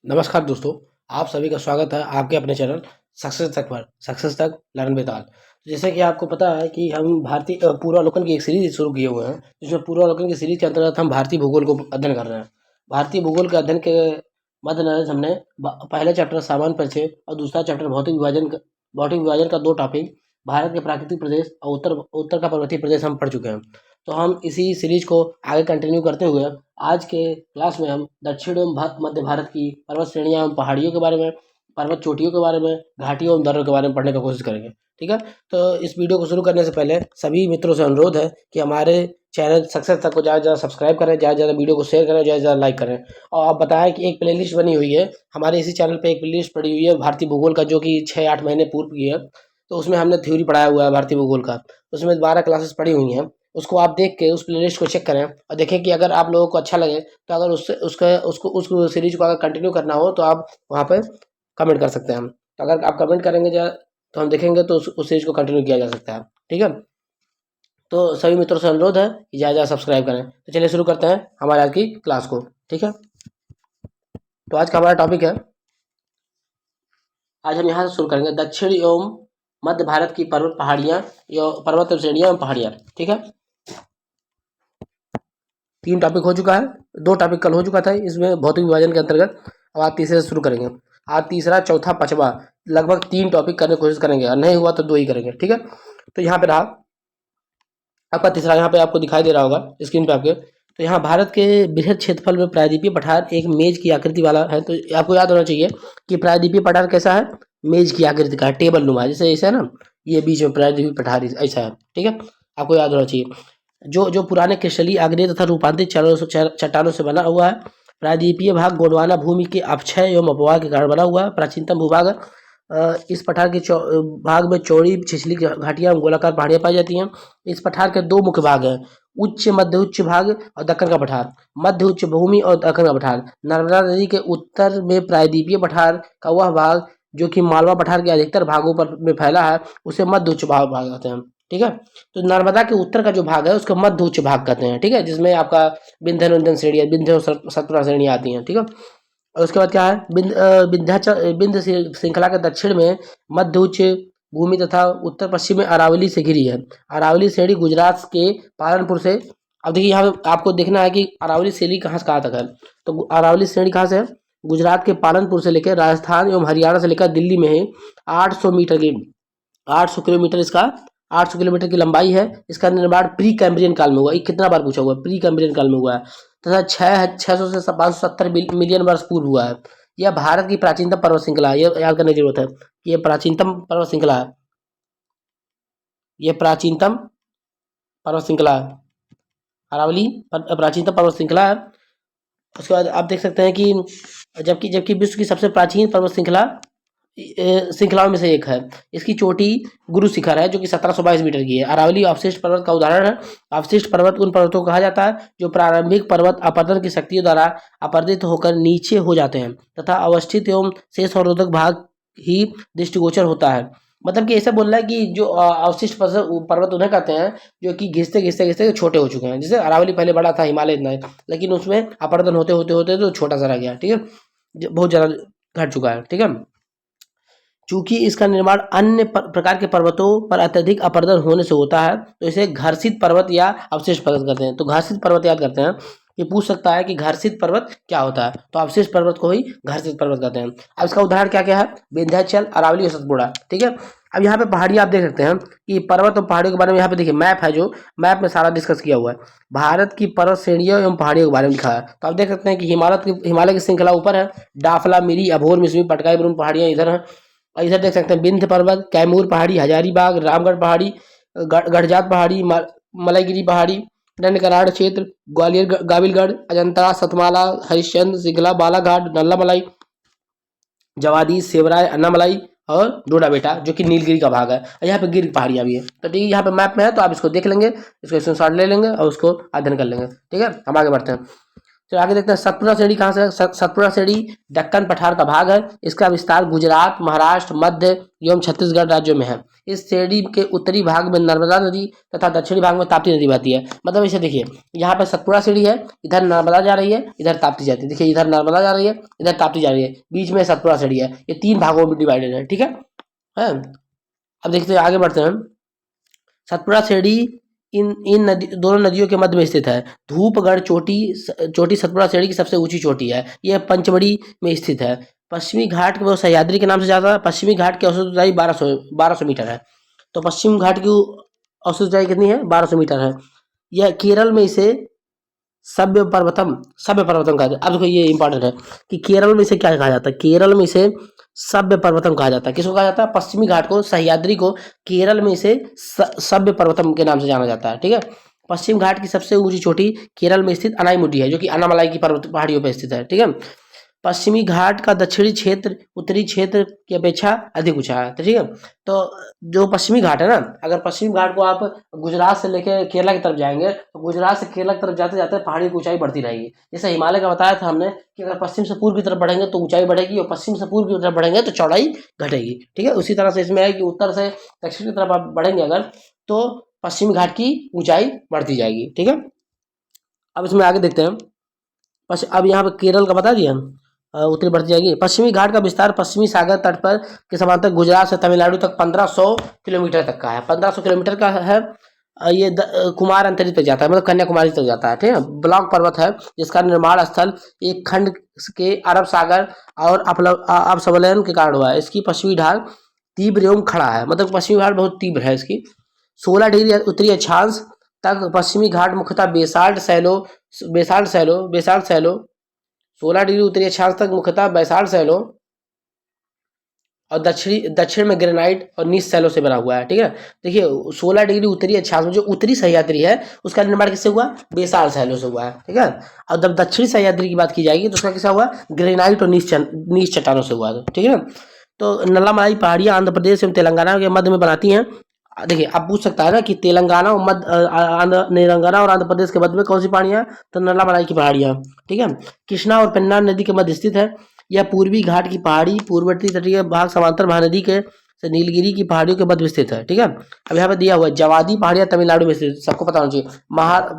नमस्कार दोस्तों, आप सभी का स्वागत है आपके अपने चैनल सक्सेस तक पर। सक्सेस तक लर्न विद ऑल। जैसे कि आपको पता है कि हम भारतीय पूर्वावलोकन की एक सीरीज शुरू किए हुए हैं, जिसमें पूर्वावलोकन की सीरीज के अंतर्गत हम भारतीय भूगोल को अध्ययन कर रहे हैं। भारतीय भूगोल के अध्ययन के मद्देनजर हमने पहले चैप्टर सामान्य परिचय और दूसरा चैप्टर भौतिक विभाजन का दो टॉपिक, भारत के प्राकृतिक प्रदेश और उत्तर उत्तर का पर्वतीय प्रदेश हम पढ़ चुके हैं। तो हम इसी सीरीज को आगे कंटिन्यू करते हुए आज के क्लास में हम दक्षिण एवं मध्य भारत की पर्वत श्रेणियां एवं पहाड़ियों के बारे में, पर्वत चोटियों के बारे में, घाटियों एवं दर्रों के बारे में पढ़ने की कोशिश करेंगे। ठीक है, तो इस वीडियो को शुरू करने से पहले सभी मित्रों से अनुरोध है कि हमारे चैनल सक्सेस तक को ज़्यादा से ज़्यादा सब्सक्राइब करें, ज़्यादा से ज़्यादा वीडियो को शेयर करें, ज़्यादा से ज़्यादा लाइक करें। और आप बताएं कि एक प्लेलिस्ट बनी हुई है हमारे इसी चैनल पे, एक प्लेलिस्ट पड़ी हुई है भारतीय भूगोल का, जो कि 6-8 महीने पूर्व की है। तो उसमें हमने थ्योरी पढ़ाया हुआ है भारतीय भूगोल का, उसमें 12 क्लासेस पढ़ी हुई हैं। उसको आप देख के उस प्लेलिस्ट को चेक करें और देखें कि अगर आप लोगों को अच्छा लगे तो अगर उससे उसका उसको उस सीरीज को अगर कंटिन्यू करना हो तो आप वहाँ पे कमेंट कर सकते हैं। हम तो अगर आप कमेंट करेंगे तो हम देखेंगे तो उस सीरीज को कंटिन्यू किया जा सकता है। ठीक है, तो सभी मित्रों से अनुरोध है कि ज़्यादा सब्सक्राइब करें। तो चलिए शुरू करते हैं हमारे आज की क्लास को। ठीक है, तो आज का हमारा टॉपिक है, आज हम यहाँ से शुरू करेंगे दक्षिण एवं मध्य भारत की पर्वत श्रेणियाँ एवं पहाड़ियाँ। ठीक है, 3 टॉपिक हो चुका है, 2 टॉपिक कल हो चुका था इसमें भौतिक विभाजन के अंतर्गत। अब आज तीसरे से शुरू करेंगे। आज तीसरा, चौथा, पाँचवा लगभग 3 टॉपिक करने की कोशिश करेंगे, और नहीं हुआ तो 2 ही करेंगे। ठीक है, तो यहाँ पे रहा आपका तीसरा, यहाँ पे आपको दिखाई दे रहा होगा स्क्रीन पे आपके। तो यहाँ भारत के बृहद क्षेत्रफल में प्रायद्वीपीय पठार एक मेज की आकृति वाला है। तो आपको याद होना चाहिए कि प्रायद्वीपीय पठार कैसा है, मेज की आकृति का है, टेबल नुमा, जैसे ऐसा है ना, ये बीच में प्रायद्वीपीय पठार ऐसा है। ठीक है, आपको याद होना चाहिए। जो जो पुराने क्रिस्टलीय, आग्नेय तथा रूपांतरित चट्टानों से बना हुआ है। प्रायद्वीपीय भाग गोंडवाना भूमि के अपक्षय एवं अपवाह के कारण बना हुआ है। प्राचीनतम भूभाग इस पठार के भाग में चौड़ी छिछली घाटियां गोलाकार पहाड़ियां पाई जाती हैं। इस पठार के 2 मुख्य भाग हैं, उच्च मध्य उच्च भाग और दक्कन का पठार। मध्य उच्च भूमि और दक्कन का पठार। नर्मदा नदी के उत्तर में प्रायद्वीपीय पठार का वह भाग जो कि मालवा पठार के अधिकतर भागों पर में फैला है, उसे मध्य उच्च भाग कहते हैं। ठीक है, तो नर्मदा के उत्तर का जो भाग है उसको मध्य उच्च भाग कहते हैं। ठीक है, जिसमें आपका विंध्य श्रेणी, विंध्य और सतपुरा श्रेणी आती हैं। ठीक है, और उसके बाद क्या है, विंध्य श्रृंखला के दक्षिण में मध्य उच्च भूमि तथा उत्तर पश्चिम में अरावली से घिरी है। अरावली श्रेणी गुजरात के पालनपुर से, अब देखिए यहाँ पे आपको देखना है कि अरावली श्रेणी कहाँ से कहाँ तक है। तो अरावली श्रेणी कहाँ से है, गुजरात के पालनपुर से लेकर राजस्थान एवं हरियाणा से लेकर दिल्ली में है। 800 मीटर की 800 किलोमीटर इसका 800 किलोमीटर की लंबाई है। इसका निर्माण प्री कैम्ब्रियन काल में हुआ। ये कितना बार पूछा हुआ है, प्री कैम्ब्रियन काल में हुआ है, तथा 600 से 570 मिलियन वर्ष पूर्व हुआ है। यह भारत की प्राचीनतम पर्वत श्रृंखला है, यह याद करने की जरूरत है कि यह प्राचीनतम पर्वत श्रृंखला है। यह प्राचीनतम पर्वत श्रृंखला है, अरावली प्राचीनतम पर्वत श्रृंखला है। उसके बाद आप देख सकते हैं कि जबकि जबकि विश्व की सबसे प्राचीन पर्वत श्रृंखलाओं में से एक है। इसकी चोटी गुरु शिखर है, जो कि 1722 मीटर की है। अरावली अवशिष्ट पर्वत का उदाहरण है। अवशिष्ट पर्वत उन पर्वतों को कहा जाता है जो प्रारंभिक पर्वत अपरदन की शक्तियों द्वारा अपरदित होकर नीचे हो जाते हैं तथा अवस्थित एवं शेष अवरोधक भाग ही दृष्टिगोचर होता है। मतलब कि ऐसा बोल रहा है कि जो अवशिष्ट पर्वत उन्हें कहते हैं जो कि घिसते घिसते घिसते छोटे हो चुके हैं। जैसे अरावली पहले बड़ा था, हिमालय इतना है, लेकिन उसमें अपरदन होते होते होते तो छोटा सा रह गया। ठीक है, बहुत ज़्यादा घट चुका है। ठीक है, चूंकि इसका निर्माण अन्य प्रकार के पर्वतों पर अत्यधिक अपरदन होने से होता है, तो इसे घर्षित पर्वत या अवशिष्ट पर्वत कहते हैं। तो घर्षित पर्वत याद करते हैं, ये पूछ सकता है कि घर्षित पर्वत क्या होता है, तो अवशिष्ट पर्वत को ही घर्षित पर्वत कहते हैं। अब इसका उदाहरण क्या क्या है, विंध्याचल, अरावली और सतपुड़ा। ठीक है, अब यहाँ पे पहाड़ी आप देख सकते हैं कि पर्वत और पहाड़ियों के बारे में यहाँ पे देखिए मैप है, जो मैप में सारा डिस्कस किया हुआ है। भारत की पर्वत श्रेणियों एवं पहाड़ियों के बारे में लिखा है। तो आप देख सकते हैं कि हिमालय की श्रृंखला ऊपर है, डाफला, मिरी, अभोर, मिसमी, पटकाई, ब्रून पहाड़ियाँ इधर हैं। और इधर देख सकते हैं विंध्य पर्वत, कैमूर पहाड़ी, हजारीबाग, रामगढ़ पहाड़ी, गढ़जात पहाड़ी, मलाईगिरी पहाड़ी, नन्कराड क्षेत्र, ग्वालियर, गाविलगढ़, अजंता, सतमाला, हरिश्चंद्र, सिंगला, बालाघाट, नल्ला मलाई, जवादी, सेवराय, अन्नामलाई और डोडा बेटा, जो कि नीलगिरी का भाग है। और यहाँ पे गिर पहाड़ियाँ भी है। तो ठीक है, यहाँ पे मैप में है, तो आप इसको देख लेंगे, इसको स्क्रीनशॉट ले लेंगे और उसको अध्ययन कर लेंगे। ठीक है, हम आगे बढ़ते हैं। चलो आगे देखते हैं सतपुड़ा श्रेणी कहाँ से है। सतपुड़ा श्रेणी दक्कन पठार का भाग है। इसका विस्तार गुजरात, महाराष्ट्र, मध्य एवं छत्तीसगढ़ राज्यों में है। इस श्रेणी के उत्तरी भाग में नर्मदा नदी तथा दक्षिणी भाग में ताप्ती नदी बहती है। मतलब इसे देखिए, यहाँ पे सतपुड़ा श्रेणी है, इधर नर्मदा जा रही है, इधर ताप्ती जाती है। देखिए इधर नर्मदा जा रही है, इधर ताप्ती जा रही है, बीच में सतपुड़ा श्रेणी है। ये 3 भागों में डिवाइडेड है, ठीक है। अब देखते हैं, आगे बढ़ते हैं। सतपुड़ा श्रेणी इन नदी दोनों नदियों के मध्य में स्थित है। धूपगढ़ चोटी सतपुड़ा श्रेणी की सबसे ऊंची चोटी है। यह पंचमढ़ी में स्थित है। पश्चिमी घाट वो सह्याद्री के नाम से जाता है। पश्चिमी घाट की औसत ऊंचाई 1200 मीटर है। तो पश्चिम घाट की औसत ऊंचाई कितनी है? 1200 मीटर है। यह केरल में इसे सभ्य पर्वतम कहा जाता है। अब देखो ये इंपॉर्टेंट है कि केरल में इसे क्या कहा जाता है। केरल में इसे सभ्य पर्वतम कहा जाता है। किसको कहा जाता है? पश्चिमी घाट को, सह्याद्री को केरल में इसे सभ्य पर्वतम के नाम से जाना जाता है, ठीक है। पश्चिम घाट की सबसे ऊंची चोटी केरल में स्थित अनाईमुडी है, जो कि अनामलाई की पर्वत पहाड़ियों पर स्थित है, ठीक है। पश्चिमी घाट का दक्षिणी क्षेत्र उत्तरी क्षेत्र की अपेक्षा अधिक ऊंचा है, ठीक है। तो जो पश्चिमी घाट है ना, अगर पश्चिमी घाट को आप गुजरात से लेकर केरला की तरफ जाएंगे तो गुजरात से केरला की तरफ जाते जाते पहाड़ी की ऊंचाई बढ़ती रहेगी। जैसे हिमालय का बताया था हमने कि अगर पश्चिम से पूर्व की तरफ बढ़ेंगे तो ऊंचाई बढ़ेगी और पश्चिम से पूर्व की तरफ बढ़ेंगे तो चौड़ाई घटेगी, ठीक है। उसी तरह से इसमें है कि उत्तर से दक्षिण की तरफ आप बढ़ेंगे अगर, तो पश्चिमी घाट की ऊंचाई बढ़ती जाएगी, ठीक है। अब इसमें आगे देखते हैं। अब यहाँ पे केरल का बता दिया, उत्तरी बढ़ती जाएगी। पश्चिमी घाट का विस्तार पश्चिमी सागर तट पर के समांतर गुजरात से तमिलनाडु तक 1500 किलोमीटर तक का है। 1500 किलोमीटर का है। ये कुमार अंतरिक्ष तक जाता है, मतलब कन्याकुमारी तक जाता है, ठीक है। ब्लॉक पर्वत है जिसका निर्माण स्थल एक खंड के अरब सागर और अपसवलन के कारण हुआ है। इसकी पश्चिमी ढाल तीव्र एवं खड़ा है, मतलब पश्चिमी घाट बहुत तीव्र है। इसकी 16 डिग्री उत्तरी अक्षांश तक पश्चिमी घाट मुख्यतः बेसाल्ट सैलो 16 डिग्री उत्तरी अक्षांश तक मुख्यतः बेसाल्ट सैलो और दक्षिण में ग्रेनाइट और नीच सैलो से बना हुआ है, ठीक है। देखिए 16 डिग्री उत्तरी अक्षांश में जो उत्तरी सह्याद्री है उसका निर्माण किससे हुआ? बेसाल्ट सैलो से हुआ है, ठीक है। और जब दक्षिणी सह्याद्री की बात की जाएगी तो उसका किससे हुआ? ग्रेनाइट और नीच चट्टानों से हुआ है, ठीक है ना। तो नल्लामाई पहाड़ियाँ आंध्र प्रदेश एवं तेलंगाना के मध्य में बनाती हैं। देखिए आप पूछ सकता है ना कि तेलंगाना और आंध्र प्रदेश के मध्य में कौन सी पहाड़ियाँ? तो नल्लामाई की पहाड़ियाँ, ठीक है। कृष्णा और पेन्नार नदी के मध्य स्थित है। यह पूर्वी घाट की पहाड़ी पूर्ववर्ती तटीय भाग समांतर महानदी के से नीलगिरी की पहाड़ियों के मध्य स्थित है, ठीक है। अब यहाँ पे दिया हुआ है जवादी पहाड़ियाँ तमिलनाडु में स्थित, सबको पता होना चाहिए।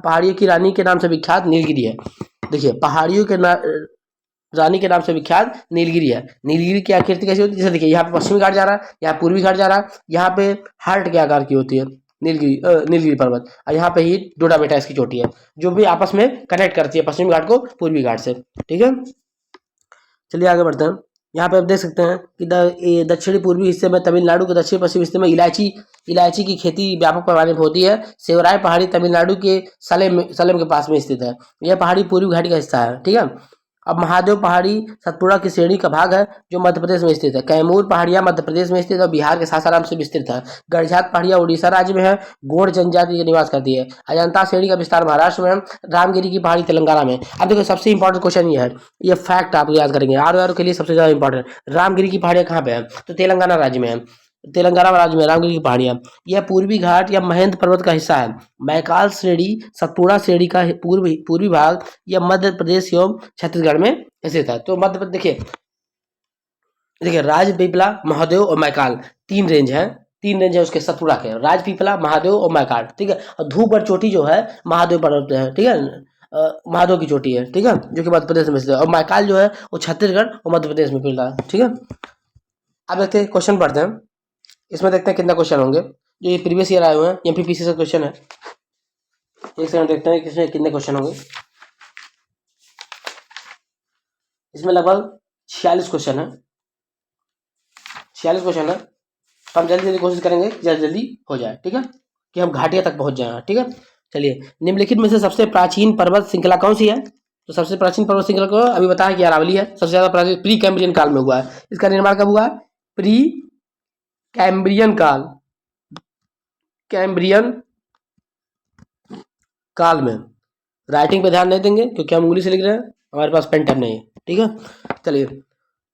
पहाड़ियों की रानी के नाम से विख्यात नीलगिरी है। देखिए पहाड़ियों के रानी के नाम से विख्यात नीलगिरी है। नीलगिरी की आकृति कैसी होती है? जैसे देखिए यहाँ पे पश्चिमी घाट जा रहा है, यहाँ पूर्वी घाट जा रहा है, यहाँ पे हार्ट के आकार की होती है नीलगिरी पर्वत, और यहाँ पे ही डोडा बेटा इसकी चोटी है, जो भी आपस में कनेक्ट करती है पश्चिमी घाट को पूर्वी घाट से, ठीक है। चलिए आगे बढ़ते हैं। यहाँ पे आप देख सकते हैं कि दक्षिणी पूर्वी हिस्से में तमिलनाडु के दक्षिण पश्चिम हिस्से में इलायची की खेती व्यापक पैमाने पर होती है। सेवराय पहाड़ी तमिलनाडु के सलेम के पास में स्थित है। यह पहाड़ी पूर्वी घाटी का हिस्सा है, ठीक है। अब महादेव पहाड़ी सतपुड़ा की श्रेणी का भाग है जो मध्य प्रदेश में स्थित है। कैमूर पहाड़ियाँ मध्य प्रदेश में स्थित है और बिहार के सासाराम से विस्तृत है। गढ़जात पहाड़ियाँ उड़ीसा राज्य में है, गोंड जनजाति के निवास करती है। अजंता श्रेणी का विस्तार महाराष्ट्र में है। रामगिरी की पहाड़ी तेलंगाना में। अब देखो सबसे इंपॉर्टेंट क्वेश्चन ये है, ये फैक्ट आप याद करेंगे आर के लिए सबसे ज्यादा इंपॉर्टेंट। रामगिरी की पहाड़ियाँ कहाँ पे है? तो तेलंगाना राज्य में है। तेलंगाना राज्य में रामगिरी की पहाड़ियाँ, यह पूर्वी घाट या महेंद्र पर्वत का हिस्सा है। मैकाल श्रेणी सतपुड़ा श्रेणी का पूर्वी भाग यह मध्य प्रदेश एवं छत्तीसगढ़ में स्थित है। तो मध्य प्रदेश देखिए राजपीपला, महादेव और मैकाल तीन रेंज है उसके सतपुड़ा के, राजपीपला, महादेव और मैकाल, ठीक है। और धूपगढ़ चोटी जो है महादेव पर्वत है, ठीक है। महादेव की चोटी है, ठीक है, जो कि मध्य प्रदेश में स्थित है। और मैकाल जो है वो छत्तीसगढ़ और मध्य प्रदेश में मिल रहा है, ठीक है। अब देखते हैं क्वेश्चन पढ़ते हैं। इसमें देखते हैं कितना क्वेश्चन होंगे जो ये प्रीवियस ईयर आए हुए हैं, एमपीपीसी से क्वेश्चन है। एक सेकंड देखते हैं किसमें कितने क्वेश्चन होंगे। इसमें लगभग 46 क्वेश्चन है, 46 क्वेश्चन है। तो हम जल्दी जल्दी कोशिश करेंगे जल्दी जल्दी हो जाए, ठीक है, कि हम घाटिया तक पहुंच जाए, ठीक है। चलिए निम्नलिखित में से सबसे प्राचीन पर्वत श्रृंखला कौन सी है? तो सबसे प्राचीन पर्वत श्रृंखला को अभी बताया कि अरावली है। सबसे ज्यादा प्राचीन प्री कैम्ब्रियन काल में हुआ है। इसका निर्माण कब हुआ है? प्री कैम्ब्रियन काल में। राइटिंग पे ध्यान नहीं देंगे क्योंकि हम उंगली से लिख रहे हैं, हमारे पास पेन टैब नहीं है, ठीक है। चलिए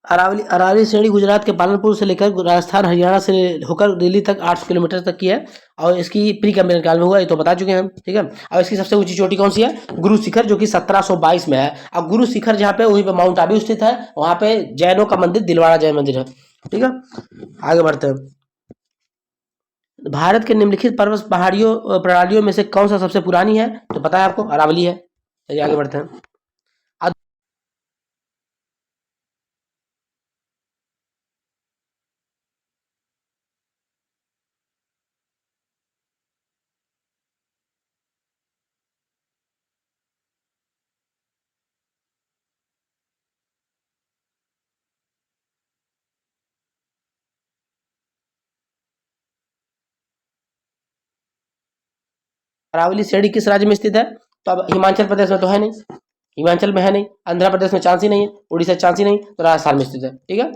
अरावली अरावली श्रेणी गुजरात के पालनपुर से लेकर राजस्थान हरियाणा से होकर दिल्ली तक 800 किलोमीटर तक की है और इसकी प्री कैम्ब्रियन काल में हुआ, ये तो बता चुके हैं हम, ठीक है। और इसकी सबसे ऊंची चोटी कौन सी है? गुरु शिखर, जो कि 1722 में है। और गुरु शिखर जहाँ पे, वहीं पे माउंट आबू स्थित है, वहां पे जैनों का मंदिर दिलवाड़ा जैन मंदिर है, ठीक है। आगे बढ़ते हैं। भारत के निम्नलिखित पर्वत पहाड़ियों प्रणालियों में से कौन सा सबसे पुरानी है? तो पता है आपको, अरावली है। चलिए आगे बढ़ते हैं। अरावली श्रेणी किस राज्य में स्थित है? तो अब हिमाचल प्रदेश में तो है नहीं, हिमाचल में है नहीं, आंध्र प्रदेश में चांस ही नहीं है, उड़ीसा चांस ही नहीं, तो राजस्थान में स्थित है, ठीक है।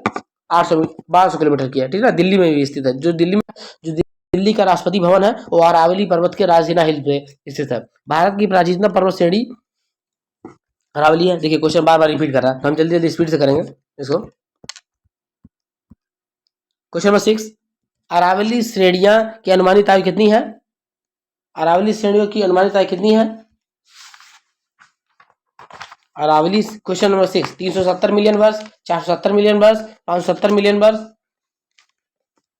1200 किलोमीटर की है, ठीक है। दिल्ली में भी स्थित है, जो दिल्ली का राष्ट्रपति भवन है वो अरावली पर्वत के राजगिना हिल पे स्थित है। भारत की प्राचीनतम पर्वत श्रेणी अरावली है। देखिए क्वेश्चन बार बार रिपीट कर रहा है, तो हम जल्दी जल्दी स्पीड से करेंगे इसको। क्वेश्चन नंबर 6, अरावली श्रेणियां की अनुमानित आयु कितनी है? अरावली श्रेणियों की अनुमानित आयु कितनी है? अरावली, क्वेश्चन नंबर 6, 370 मिलियन वर्ष, 470 मिलियन वर्ष, 570 मिलियन वर्ष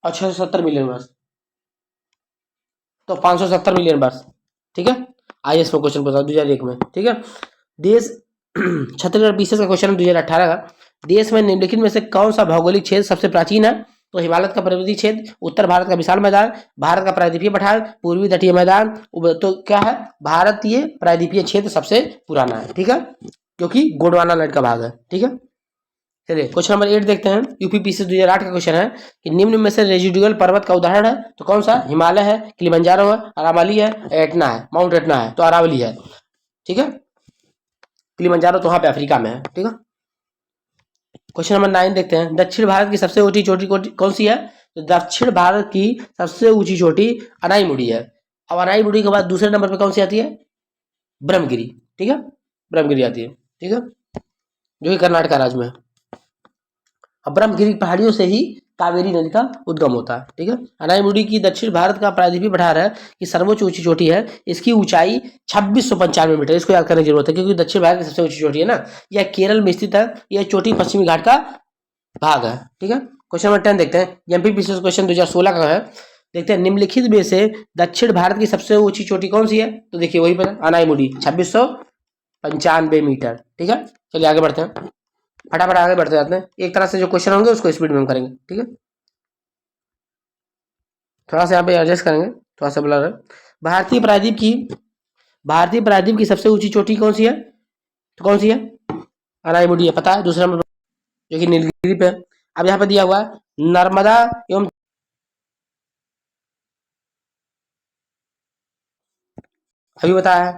और 670 मिलियन वर्ष। तो 570 मिलियन वर्ष, ठीक है। आईएएस में क्वेश्चन पूछा 2001 में, ठीक है। देश छत्तीसगढ़ बीसीएस का क्वेश्चन 2018 का, देश में निम्नलिखित में से कौन सा भौगोलिक क्षेत्र सबसे प्राचीन है? तो हिमालय का पर्वतीय क्षेत्र, उत्तर भारत का विशाल मैदान, भारत का प्रायद्वीपीय पठार, पूर्वी तटीय मैदान। तो क्या है? भारतीय प्रायद्वीपीय क्षेत्र सबसे पुराना है, ठीक है, क्योंकि गोंडवाना लाइट का भाग है, ठीक है। चलिए क्वेश्चन नंबर 8 देखते हैं। यूपीपीसी 2008 का क्वेश्चन है कि निम्न में से रेजिडुअल पर्वत का उदाहरण है, तो कौन सा? हिमालय है, किलिमंजारो है, अरावली है, एटना है, माउंट एटना है, तो अरावली है, ठीक है। किलिमंजारो तो वहां पे अफ्रीका में है, ठीक है। क्वेश्चन नंबर 9 देखते हैं। दक्षिण भारत की सबसे ऊंची चोटी कौन सी है? तो दक्षिण भारत की सबसे ऊंची चोटी अनाईमुड़ी है। अब अनाईमुड़ी के बाद दूसरे नंबर पे कौन सी आती है? ब्रह्मगिरी, ठीक है, ब्रह्मगिरी आती है, ठीक है, जो कि कर्नाटक राज्य में है। अब ब्रह्मगिरी पहाड़ियों से ही कावेरी नदी का उद्गम होता है, ठीक है। अनाईमुड़ी की दक्षिण भारत का प्रायद्वीपीय पठार है कि सर्वोच्च ऊंची चोटी है, इसकी ऊंचाई 2695 मीटर। इसको याद करने की जरूरत है क्योंकि दक्षिण भारत की सबसे ऊंची चोटी है ना, यह केरल में स्थित है। यह चोटी पश्चिमी घाट का भाग है, ठीक है। क्वेश्चन नंबर 10 देखते हैं। एमपीपीसी क्वेश्चन 2016 का है। देखते हैं निम्नलिखित में से दक्षिण भारत की सबसे ऊंची चोटी कौन सी है? तो देखिए वही पर अनाईमुड़ी 2695 मीटर, ठीक है। चलिए आगे बढ़ते हैं, फटाफट आगे बढ़ते जाते हैं। एक तरह से जो क्वेश्चन होंगे उसको स्पीड में हम करेंगे, ठीक है। थोड़ा सा यहाँ पे एडजस्ट करेंगे, थोड़ा सा ब्लर है। भारतीय प्रायद्वीप की सबसे ऊंची चोटी कौन सी है? तो कौन सी है? अनाईमुड़ी है, पता है। दूसरा नंबर जो कि नीलगिरी पे है। अब यहाँ पे दिया हुआ है नर्मदा एवं, अभी बताया है।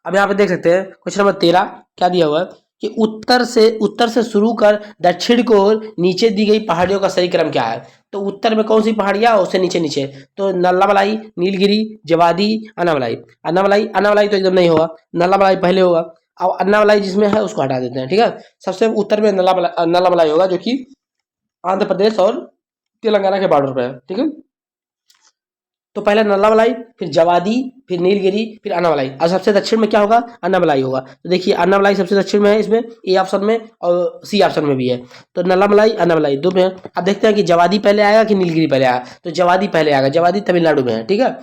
अब यहाँ पे देख सकते हैं क्वेश्चन नंबर 13 क्या दिया हुआ है कि उत्तर से शुरू कर दक्षिण को नीचे दी गई पहाड़ियों का सही क्रम क्या है? तो उत्तर में कौन सी पहाड़ियां, उससे नीचे नीचे, तो नल्लामलाई, नीलगिरी, जवादी, अन्नामलाई। अन्नामलाई तो एकदम नहीं होगा, नल्लामलाई पहले होगा। अब अन्नामलाई जिसमें है उसको हटा देते हैं, ठीक है। सबसे उत्तर में नल्लामलाई होगा, जो कि आंध्र प्रदेश और तेलंगाना के बॉर्डर पर है, ठीक है। तो पहले नल्लामलाई, फिर जवादी, फिर नीलगिरी, फिर अन्नामलाई, और सबसे दक्षिण में क्या होगा? अन्नामलाई होगा। तो देखिए अन्नामलाई सबसे दक्षिण में है, इसमें ए ऑप्शन में और सी ऑप्शन में भी है। तो नल्लामलाई अन्नामलाई दो में है। अब देखते हैं कि जवादी पहले आएगा कि नीलगिरी पहले आएगा। तो जवादी पहले आएगा, जवादी तमिलनाडु में है, ठीक है,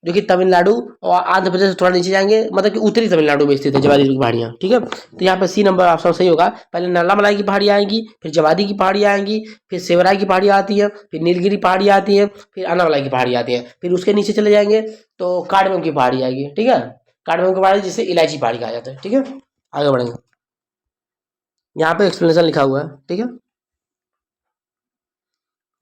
जो कि तमिलनाडु और आंध्र प्रदेश से थोड़ा नीचे जाएंगे, मतलब कि उत्तरी तमिलनाडु में स्थित है जवादी की पहाड़ियाँ, ठीक है। तो यहाँ पे सी नंबर ऑप्शन सही होगा। पहले नल्लामलाई की पहाड़ियाँ आएंगी, फिर जवादी की पहाड़ियाँ आएंगी, फिर सेवराई की पहाड़ियाँ आती हैं, फिर नीलगिरी पहाड़ियाँ आती हैं, फिर अन्नामलाई की पहाड़ियाँ आती हैं, फिर उसके नीचे चले जाएंगे तो कार्डमम की पहाड़ी आएगी, ठीक है। कार्डमम की पहाड़ी जिसे इलायची पहाड़ी कहा जाता है, ठीक है। आगे बढ़ेंगे, यहाँ पे एक्सप्लेनेशन लिखा हुआ है, ठीक है।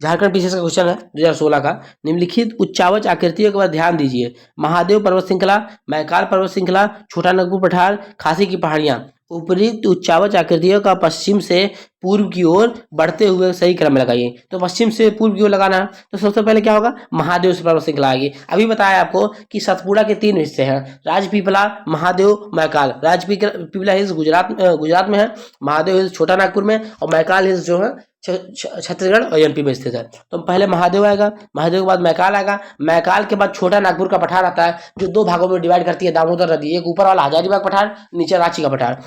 झारखंड पीसीएस का क्वेश्चन है 2016 का। निम्नलिखित उच्चावच आकृतियों के बाद ध्यान दीजिए। महादेव पर्वत श्रृंखला, मैकाल पर्वत श्रृंखला, छोटा नागपुर पठार, खासी की पहाड़ियां। उपयुक्त उच्चावच आकृतियों का पश्चिम से पूर्व की ओर बढ़ते हुए सही क्रम में लगाइए। तो पश्चिम से पूर्व की ओर लगाना है, तो सबसे पहले क्या होगा, महादेव पर्वत श्रृंखला आएगी। अभी बताया आपको कि सतपुड़ा के 3 हिस्से हैं, राजपीपला, महादेव, मैकाल। राजपीपला हिल्स गुजरात में है, महादेव हिल्स छोटा नागपुर में, और मैकाल हिल्स जो है छत्तीसगढ़ और एमपी में स्थित है। तो पहले महादेव आएगा, महादेव के बाद मैकाल आएगा, मैकाल के बाद छोटा नागपुर का पठार आता है, जो 2 भागों में डिवाइड करती है दामोदर नदी, एक ऊपर वाला हजारीबाग पठार, नीचे रांची का पठार।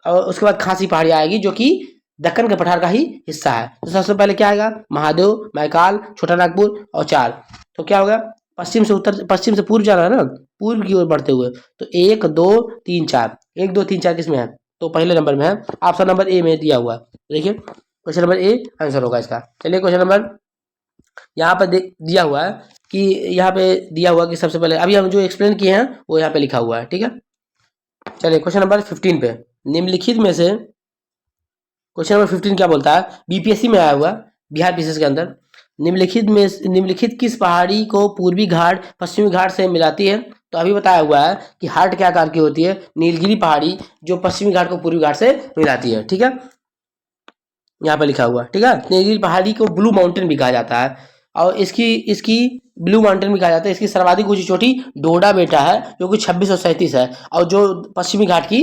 और उसके बाद खासी पहाड़ी आएगी, जो कि दक्कन के पठार का ही हिस्सा है। तो सबसे पहले क्या आएगा, महादेव, मैकाल, छोटा नागपुर और 4। तो क्या होगा, पश्चिम से पूर्व जाना है ना, पूर्व की ओर बढ़ते हुए। तो 1 2 3 4, 1 2 3 4 किस में है, तो पहले नंबर में है, ऑप्शन नंबर ए में दिया हुआ है। देखिए क्वेश्चन नंबर ए आंसर होगा इसका। चलिए क्वेश्चन नंबर यहाँ पर दिया हुआ है कि यहाँ पे दिया हुआ कि सबसे पहले अभी हम जो एक्सप्लेन किए हैं वो यहाँ पे लिखा हुआ है, ठीक है। चलिए क्वेश्चन नंबर 15 पे, निम्नलिखित में से क्वेश्चन नंबर 15 क्या बोलता है, बीपीएससी में आया हुआ, बिहार पीसीएस के अंदर, निम्नलिखित किस पहाड़ी को पूर्वी घाट पश्चिमी घाट से मिलाती है। तो अभी बताया हुआ है कि हार्ट क्या आकार की होती है, नीलगिरी पहाड़ी, जो पश्चिमी घाट को पूर्वी घाट से मिलाती है, ठीक है, यहाँ पे लिखा हुआ, ठीक है। नीलगिरी पहाड़ी को ब्लू माउंटेन भी कहा जाता है, और इसकी ब्लू माउंटेन भी कहा जाता है। इसकी सर्वाधिक ऊंची चोटी डोडा बेटा है, जो कि 2637 है, और जो पश्चिमी घाट की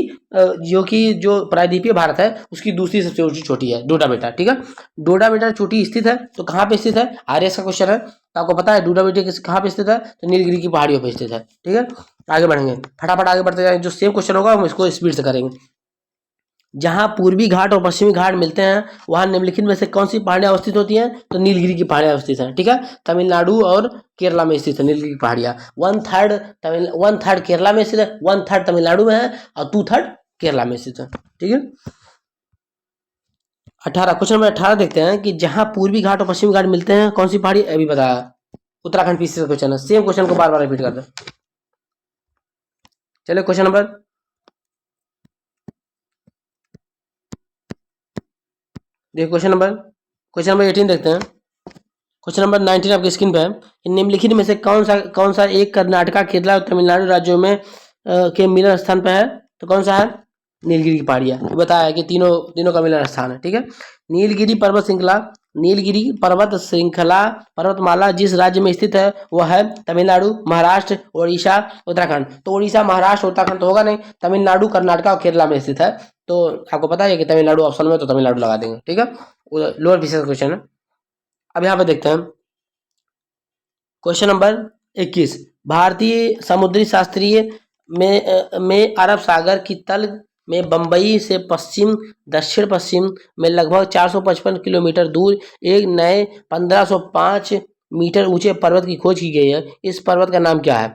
जो प्रायद्वीपीय भारत है उसकी दूसरी सबसे ऊंची चोटी है डोडा बेटा, ठीक है। डोडा बेटा चोटी स्थित है, तो कहाँ पे स्थित है, आरएस का क्वेश्चन है, तो आपको पता है डोडा बेटा कहाँ पे स्थित है, तो नीलगिरी की पहाड़ियों पर स्थित है, ठीक है। आगे बढ़ेंगे, फटाफट आगे बढ़ते जाएंगे, जो सेम क्वेश्चन होगा हम इसको स्पीड से करेंगे। जहां पूर्वी घाट और पश्चिमी घाट मिलते हैं वहां निम्नलिखित में से कौन सी पहाड़ियां अवस्थित होती हैं, तो नीलगिरी की पहाड़ियां अवस्थित हैं, ठीक है। तमिलनाडु और केरला में स्थित है नीलगिरी की पहाड़ियां। 1/3 केरला में स्थित है, 1/3 तमिलनाडु में है, और 2/3 केरला में स्थित है, ठीक है। 18 क्वेश्चन नंबर 18 देखते हैं कि जहां पूर्वी घाट और पश्चिमी घाट मिलते हैं कौन सी पहाड़ी, अभी बताया, उत्तराखंड पीसी का क्वेश्चन है। सेम क्वेश्चन को बार बार रिपीट करते हैं। चलिए क्वेश्चन नंबर देखिए, क्वेश्चन नंबर 18 देखते हैं। क्वेश्चन नंबर 19 आपकी स्क्रीन पे है, निम्नलिखित में से कौन सा एक कर्नाटका, केरला और तमिलनाडु राज्यों में के मिलन स्थान पे है, तो कौन सा है, नीलगिरी की पहाड़ियाँ। बताया कि तीनों का मिलन स्थान है, ठीक है। नीलगिरी पर्वत श्रृंखला पर्वतमाला जिस राज्य में स्थित है वह है तमिलनाडु, महाराष्ट्र, उड़ीसा, उत्तराखंड। तो उड़ीसा, महाराष्ट्र, उत्तराखंड तो होगा नहीं, तमिलनाडु, कर्नाटका और केरला में स्थित है। तो आपको पता है कि तमिलनाडु ऑप्शन में, तो तमिलनाडु लगा देंगे, ठीक है। लोअर पीसेस क्वेश्चन है। अब यहाँ पे देखते हैं क्वेश्चन नंबर 21, भारतीय समुद्री शास्त्रीय में अरब सागर की तल में बंबई से दक्षिण पश्चिम में लगभग 455 किलोमीटर दूर एक नए 1505 मीटर ऊंचे पर्वत की खोज की गई है। इस पर्वत का नाम क्या है,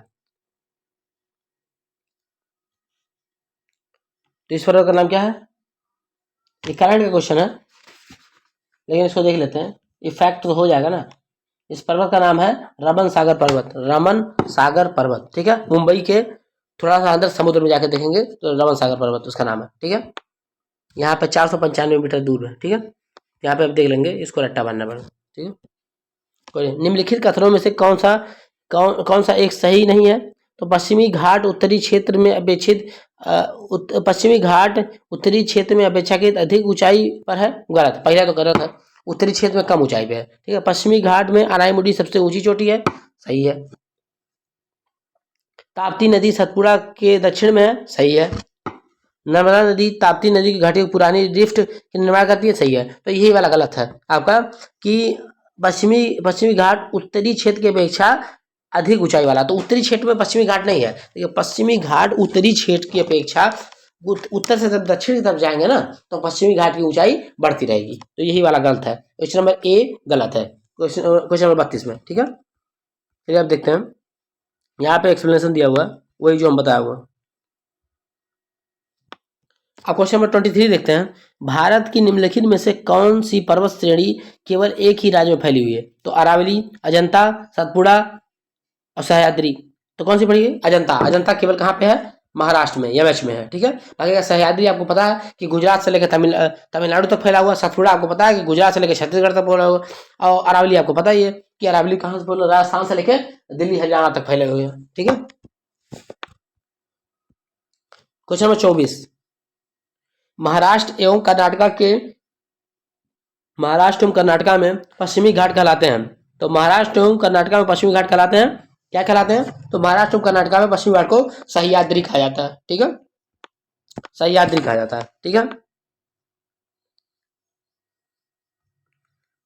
तो इस पर्वत का नाम क्या है, ये करंट का क्वेश्चन है, लेकिन इसको देख लेते हैं, ये फैक्ट तो हो जाएगा ना। इस पर्वत का नाम है रमन सागर पर्वत, ठीक है। मुंबई के थोड़ा सा अंदर समुद्र में जाकर देखेंगे तो रमन सागर पर्वत उसका नाम है, ठीक है। यहाँ पे 495 मीटर दूर है, ठीक है। यहाँ पे आप देख लेंगे, इसको रट्टा बांधना पड़ेगा, ठीक है। कोई निम्नलिखित कथनों में से कौन सा एक सही नहीं है, तो पश्चिमी घाट उत्तरी क्षेत्र में अपेक्षाकृत अधिक ऊंचाई पर है, गलत, पहला तो गलत है, उत्तरी क्षेत्र में कम ऊंचाई पे है, ठीक है। पश्चिमी घाट में अनाईमुडी सबसे ऊंची चोटी है, सही है। ताप्ती नदी सतपुड़ा के दक्षिण में है, सही है। नर्मदा नदी ताप्ती नदी की घाटी पुरानी रिफ्ट की निर्माण करती है, सही है। तो यही वाला गलत है आपका, कि पश्चिमी घाट उत्तरी क्षेत्र की अपेक्षा अधिक ऊंचाई वाला, तो उत्तरी क्षेत्र में पश्चिमी घाट नहीं है, देखिए पश्चिमी घाट उत्तरी क्षेत्र की अपेक्षा उत्तर से जब दक्षिण की तरफ जाएंगे ना तो पश्चिमी घाट की ऊंचाई बढ़ती रहेगी, तो यही वाला गलत है। क्वेश्चन नंबर ए गलत है, क्वेश्चन नंबर 32 में, ठीक है। चलिए आप देखते हैं, यहाँ पे एक्सप्लेनेशन दिया हुआ है वही जो हम बताया हुआ। अब क्वेश्चन नंबर 23 देखते हैं, भारत की निम्नलिखित में से कौन सी पर्वत श्रेणी केवल एक ही राज्य में फैली हुई है, तो अरावली, अजंता, सतपुड़ा और सह्याद्री। तो कौन सी पड़ेगी, अजंता केवल कहाँ पे है, महाराष्ट्र में, यमएच में है, ठीक है। बाकी का सह्याद्री आपको पता है कि गुजरात से लेकर तमिलनाडु तक फैला हुआ, सतपुड़ा आपको पता है कि गुजरात से लेकर छत्तीसगढ़ तक फैला हुआ, और अरावली आपको पता ही है कि अरावली कहाँ से फैला, राजस्थान से लेकर दिल्ली हरियाणा तक फैले हुए हैं, ठीक है। क्वेश्चन नंबर 24, महाराष्ट्र एवं कर्नाटका के महाराष्ट्र एवं कर्नाटका में पश्चिमी घाट कहलाते हैं। तो महाराष्ट्र एवं कर्नाटका में पश्चिमी घाट कहलाते हैं, क्या कहलाते हैं? तो महाराष्ट्र एवं कर्नाटका में पश्चिमी घाट को सह्याद्री कहा जाता है। ठीक है, सह्याद्री कहा जाता है। ठीक है,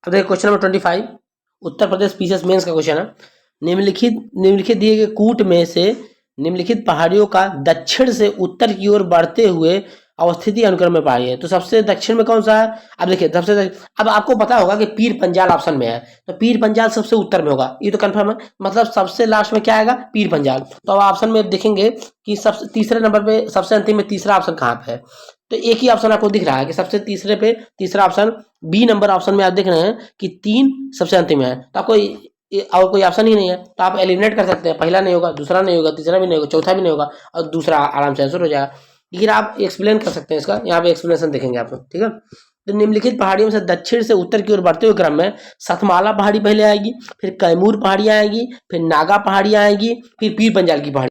अब देखिए question number 25, Uttar Pradesh PCS mains का क्वेश्चन है। निम्नलिखित दिए गए कूट में से निम्नलिखित पहाड़ियों का दक्षिण से उत्तर की ओर बढ़ते हुए अवस्थिति अनुक्रम में पाइए। तो सबसे दक्षिण में कौन सा है? अब देखिए अब आपको पता होगा कि पीर पंजाल ऑप्शन में है, तो पीर पंजाल सबसे उत्तर में होगा, ये तो कंफर्म है। मतलब सबसे लास्ट में क्या आएगा? पीर पंजाल। तो अब ऑप्शन में देखेंगे कि सबसे तीसरे नंबर पे, सबसे अंतिम में तीसरा ऑप्शन कहाँ पे है? तो एक ही ऑप्शन आपको दिख रहा है कि सबसे तीसरे पे तीसरा ऑप्शन, बी नंबर ऑप्शन में आप देख रहे हैं कि 3 सबसे अंतिम है। तो आपको और कोई ऑप्शन ही नहीं है, तो आप एलिमिनेट कर सकते हैं। पहला नहीं होगा, दूसरा नहीं होगा, तीसरा भी नहीं होगा, चौथा भी नहीं होगा, और दूसरा आराम से आंसर हो जाएगा। लेकिन आप एक्सप्लेन कर सकते हैं इसका, यहाँ पे एक्सप्लेनेशन देखेंगे आप लोग। ठीक है, तो निम्नलिखित पहाड़ियों से दक्षिण से उत्तर की ओर बढ़ते हुए क्रम में सतमाला पहाड़ी पहले आएगी, फिर कैमूर पहाड़ियां आएगी, फिर नागा पहाड़ियां आएगी, फिर पीर पंजाल की पहाड़ी।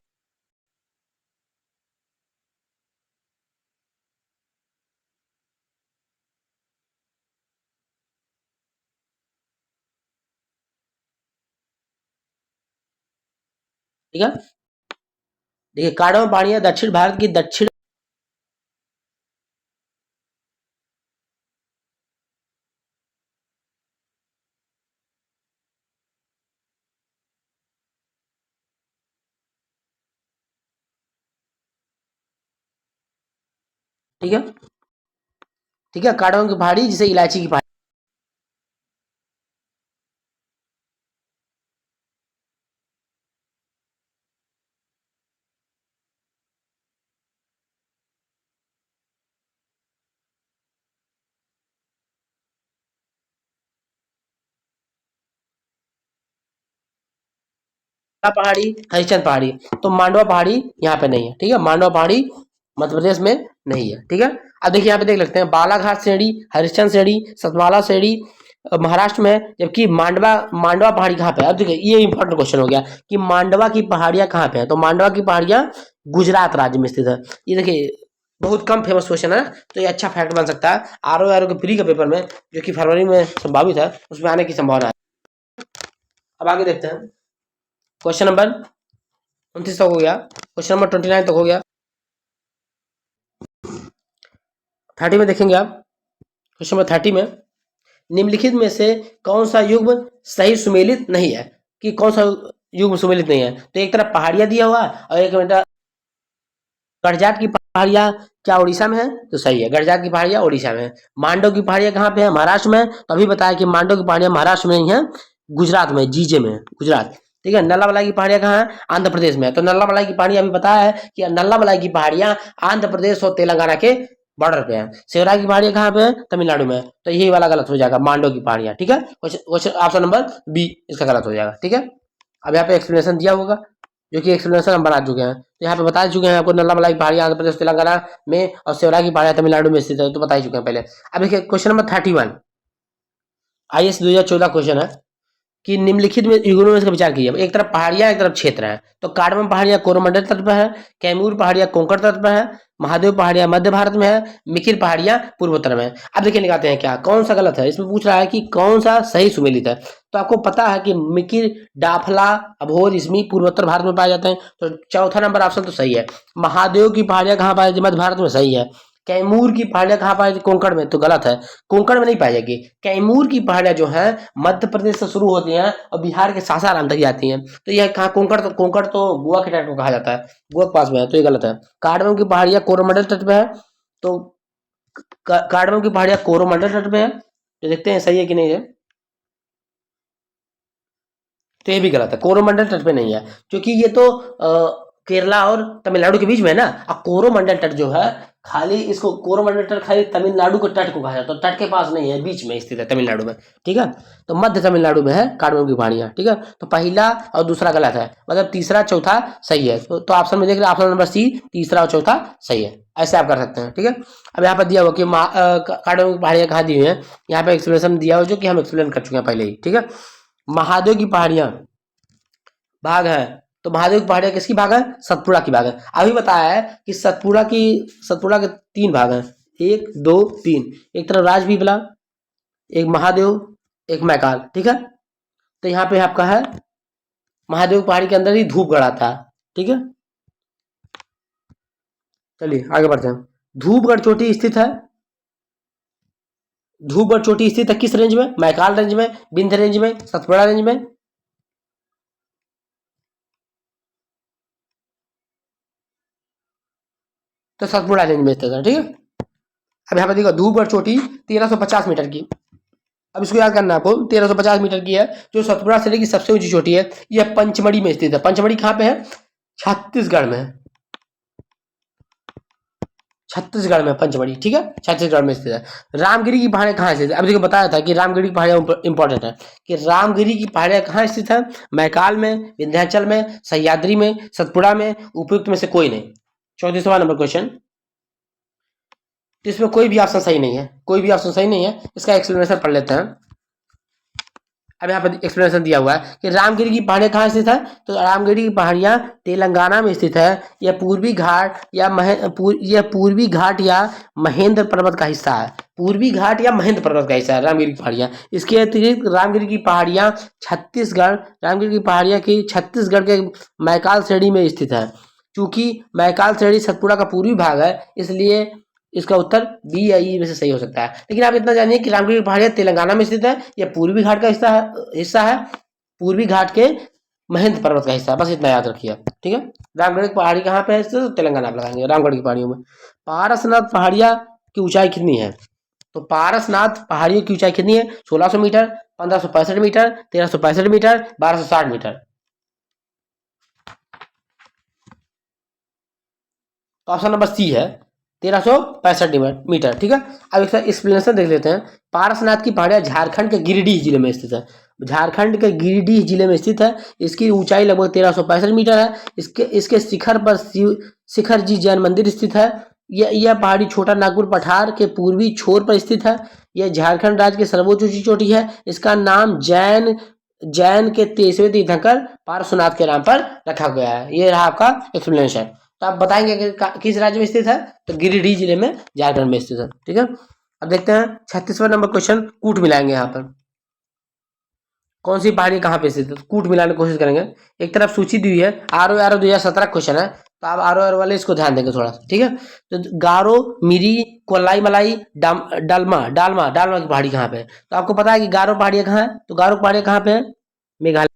ठीक है, देखिए काढ़वा पहाड़ियां दक्षिण भारत की दक्षिण, ठीक है, ठीक है, काढ़वा की पहाड़ी जिसे इलायची की पहाड़ी। पहाड़ी, हरिश्चंद्र पहाड़ी। तो मांडवा पहाड़ी यहाँ पे नहीं है। ठीक है, मांडवा पहाड़ी मध्य प्रदेश में नहीं है। ठीक है, अब देखिए यहाँ पे देख लेते हैं, बालाघाट श्रेणी, हरिश्चंद्र श्रेणी, सतमाला श्रेणी महाराष्ट्र में है, जबकि मांडवा मांडवा पहाड़ी कहाँ पे है? अब देखिए ये इंपॉर्टेंट क्वेश्चन हो गया कि मांडवा की पहाड़ियां कहाँ पे है? तो मांडवा की पहाड़ियां गुजरात राज्य में स्थित है। ये देखिए बहुत कम फेमस क्वेश्चन है, तो ये अच्छा फैक्ट बन सकता है आर के प्री का पेपर में, जो कि फरवरी में संभावित है, उसमें आने की संभावना है। अब आगे देखते हैं, क्वेश्चन नंबर 29 तक हो गया, क्वेश्चन नंबर 29 तक हो गया। 30 में देखेंगे आप, क्वेश्चन नंबर 30 में निम्नलिखित में से कौन सा युग्म सही सुमेलित नहीं है? कि कौन सा युग्म सुमेलित नहीं है? तो एक तरफ पहाड़ियां दिया हुआ और एक मिनट, गड़जात की पहाड़ियां क्या उड़ीसा में है? तो सही है, गड़जात की पहाड़ियां उड़ीसा में है। मांडव की पहाड़ियां कहाँ पे है? महाराष्ट्र में। तो अभी बताया कि मांडव की पहाड़ियां महाराष्ट्र में नहीं है, गुजरात में, जीजे में है, गुजरात। ठीक है, नल्लामलाई की पहाड़ियां कहाँ है? आंध्र प्रदेश में है। तो नल्लामलाई की पहाड़ियां अभी बताया है कि नल्लामलाई की पहाड़ियां आंध्र प्रदेश और तेलंगाना के बॉर्डर पे है। सेवरा की पहाड़ियां कहाँ पे है? तमिलनाडु में। तो यही वाला गलत हो जाएगा, मांडव की पहाड़ियां। ठीक है, क्वेश्चन ऑप्शन नंबर बी इसका गलत हो जाएगा। ठीक है, अब यहाँ पे एक्सप्लेनेशन दिया होगा, जो कि एक्सप्लेनेशन हम बना चुके हैं। तो यहाँ पे बता चुके हैं आपको, नल्लामलाई की पहाड़ियां आंध्र प्रदेश तेलंगाना में और सेवरा की पहाड़ियां तमिलनाडु में स्थित है, तो बता ही चुके हैं पहले। अब देखिए क्वेश्चन नंबर 31, IAS 2014 क्वेश्चन है कि निम्नलिखित में युग्मों में इसका विचार कीजिए। एक तरफ पहाड़ियां, एक तरफ क्षेत्र है। तो कार्डमम पहाड़ियां कोरोमंडल तट पर है, कैमूर पहाड़ियां कोंकण तट पर है, महादेव पहाड़ियां मध्य भारत में है, मिकिर पहाड़ियां पूर्वोत्तर में है। अब देखिए निकालते हैं क्या कौन सा गलत है, इसमें पूछ रहा है कि कौन सा सही सुमेलित है। तो आपको पता है कि मिकिर, डाफला, अभोर, इसमी पूर्वोत्तर भारत में पाए जाते हैं, तो चौथा नंबर ऑप्शन तो सही है। महादेव की पहाड़ियां कहाँ पाई जाती है? मध्य भारत में, सही है। कैमूर की पहाड़ियां कहाँ पाई जाती? कोंकण में, तो गलत है, कोंकण में नहीं पाई जाएगी। कैमूर की पहाड़ियां जो है मध्य प्रदेश से शुरू होती हैं और बिहार के सासाराम तक जाती हैं। तो यह कहाँ? कोंकण तो गोवा के तट को कहा जाता है, गोवा के पास में है, तो ये गलत है। कार्डमम की पहाड़ियां कोरोमंडल तट पे है, तो कार्डमम की पहाड़ियां कोरोमंडल तट पे है, तो देखते हैं सही है कि नहीं है। तो ये भी गलत है, कोरोमंडल तट पे नहीं है, क्योंकि ये तो केरला और तमिलनाडु के बीच में है ना। और कोरोमंडल तट जो है खाली, इसको कोरोमंडल तट खाली तमिलनाडु के तट को कहा जाता है, तो तट के पास नहीं है, बीच में स्थित है तमिलनाडु में। ठीक है, तो मध्य तमिलनाडु में है कार्डमम की पहाड़ियां। ठीक है, तो पहला और दूसरा गलत है, मतलब तीसरा चौथा सही है। तो ऑप्शन में देख रहे, ऑप्शन नंबर सी, तीसरा और चौथा सही है, ऐसे आप कर सकते हैं। ठीक है, अब यहाँ पर दिया हुआ कि कार्डमम की पहाड़ियां कहाँ दी हुई है, यहाँ पे एक्सप्लेनेशन दिया हुआ जो कि हम एक्सप्लेन कर चुके हैं पहले ही। ठीक है, महादेव की पहाड़ियां भाग है, तो महादेव की पहाड़ियां किसकी भाग है? सतपुड़ा की भाग है। अभी बताया है कि सतपुड़ा के 3 भाग हैं, 1 2 3। एक तरफ राजपीपला, एक महादेव, एक मैकाल, ठीक है। तो यहाँ पे आपका है महादेव पहाड़ी के अंदर ही धूपगढ़ आता है, ठीक है। चलिए आगे बढ़ते हैं। धूपगढ़ चोटी स्थित है, धूपगढ़ चोटी स्थित है किस रेंज में? मैकाल रेंज में, विंध्य रेंज में, सतपुड़ा रेंज में? तो सतपुड़ा रेंज में स्थित है, ठीक है। अब यहाँ पे देखो धूपगढ़ चोटी 1350 मीटर की, अब इसको याद करना है आपको, 1350 मीटर की है, जो सतपुड़ा जिले की सबसे ऊंची चोटी है। यह पंचमढ़ी में स्थित है। पंचमढ़ी कहाँ पे है? छत्तीसगढ़ में है, छत्तीसगढ़ में पंचमढ़ी, ठीक है, छत्तीसगढ़ में स्थित है। रामगिरी की पहाड़ियां कहाँ स्थित है? अभी देखो बताया था कि रामगिरी की पहाड़ियां इंपॉर्टेंट है, कि रामगिरी की पहाड़ियां कहाँ स्थित है? मैकाल में, विंध्याचल में, सह्याद्री में, सतपुड़ा में, उपयुक्त में से कोई नहीं। 34वां नंबर क्वेश्चन, इसमें कोई भी ऑप्शन सही नहीं है, कोई भी ऑप्शन सही नहीं है। इसका एक्सप्लेनेशन पढ़ लेते हैं। अब यहाँ पर एक्सप्लेनेशन दिया हुआ है कि रामगिरी की पहाड़ियाँ कहाँ स्थित है? तो रामगिरी की पहाड़ियाँ तेलंगाना में स्थित है। यह पूर्वी घाट या यह पूर्वी घाट या महेंद्र पर्वत का हिस्सा है। पूर्वी घाट या महेंद्र पर्वत का हिस्सा है रामगिरी की पहाड़ियाँ। इसके अतिरिक्त रामगिरी की पहाड़ियाँ छत्तीसगढ़, रामगिरी की पहाड़ियाँ की छत्तीसगढ़ के मैकाल श्रेणी में स्थित है। चूंकि मैकाल श्रेणी सतपुड़ा का पूर्वी भाग है, इसलिए इसका उत्तर बी या ई में से सही हो सकता है। लेकिन आप इतना जानिए कि रामगिरी की पहाड़ियाँ तेलंगाना में स्थित है, यह पूर्वी घाट का हिस्सा है, पूर्वी घाट के महेंद्र पर्वत का हिस्सा है, बस इतना याद रखिए, ठीक है। रामगढ़ की पहाड़ी कहाँ पे है? तो तेलंगाना आप लगाएंगे रामगढ़ की पहाड़ियों में। पारसनाथ पहाड़ियाँ की ऊंचाई कितनी है? तो पारसनाथ पहाड़ियों की ऊंचाई कितनी है? 1600 मीटर, 1565 मीटर, 1365 मीटर, 1260 मीटर। तो ऑप्शन नंबर सी है 1365 मीटर, ठीक है। अब इसका एक्सप्लेनेशन देख लेते हैं। पारसनाथ की पहाड़ियाँ झारखंड के गिरिडीह जिले में स्थित है। झारखंड के गिरिडीह जिले में स्थित है। इसकी ऊंचाई लगभग 1365 मीटर है। इसके इसके शिखर पर शिखर जी जैन मंदिर स्थित है। यह पहाड़ी छोटा नागपुर पठार के पूर्वी छोर पर स्थित है। यह झारखंड राज्य की सर्वोच्च ऊंची चोटी है। इसका नाम जैन जैन के 23वें तीर्थंकर पार्श्वनाथ के नाम पर रखा गया है। ये रहा आपका एक्सप्लेनेशन। तो आप बताएंगे कि किस राज्य में स्थित है? तो गिरिडीह जिले में, झारखंड में स्थित है, ठीक है। अब देखते हैं 36वां नंबर क्वेश्चन, कूट मिलाएंगे यहाँ पर। कौन सी पहाड़ी कहाँ पे स्थित है? कूट मिलाने की कोशिश करेंगे। एक तरफ सूची दी हुई है, आर 2017 क्वेश्चन है, तो आप आर वाले इसको ध्यान देंगे थोड़ा सा, ठीक है। तो गारो, मिरी, कोलाई मलाई, डालमा डालमा डालमा की पहाड़ी कहाँ पे है? तो आपको पता है कि गारो पहाड़ियाँ कहाँ है? तो गारो पहाड़ियाँ कहाँ पे है? मेघालय।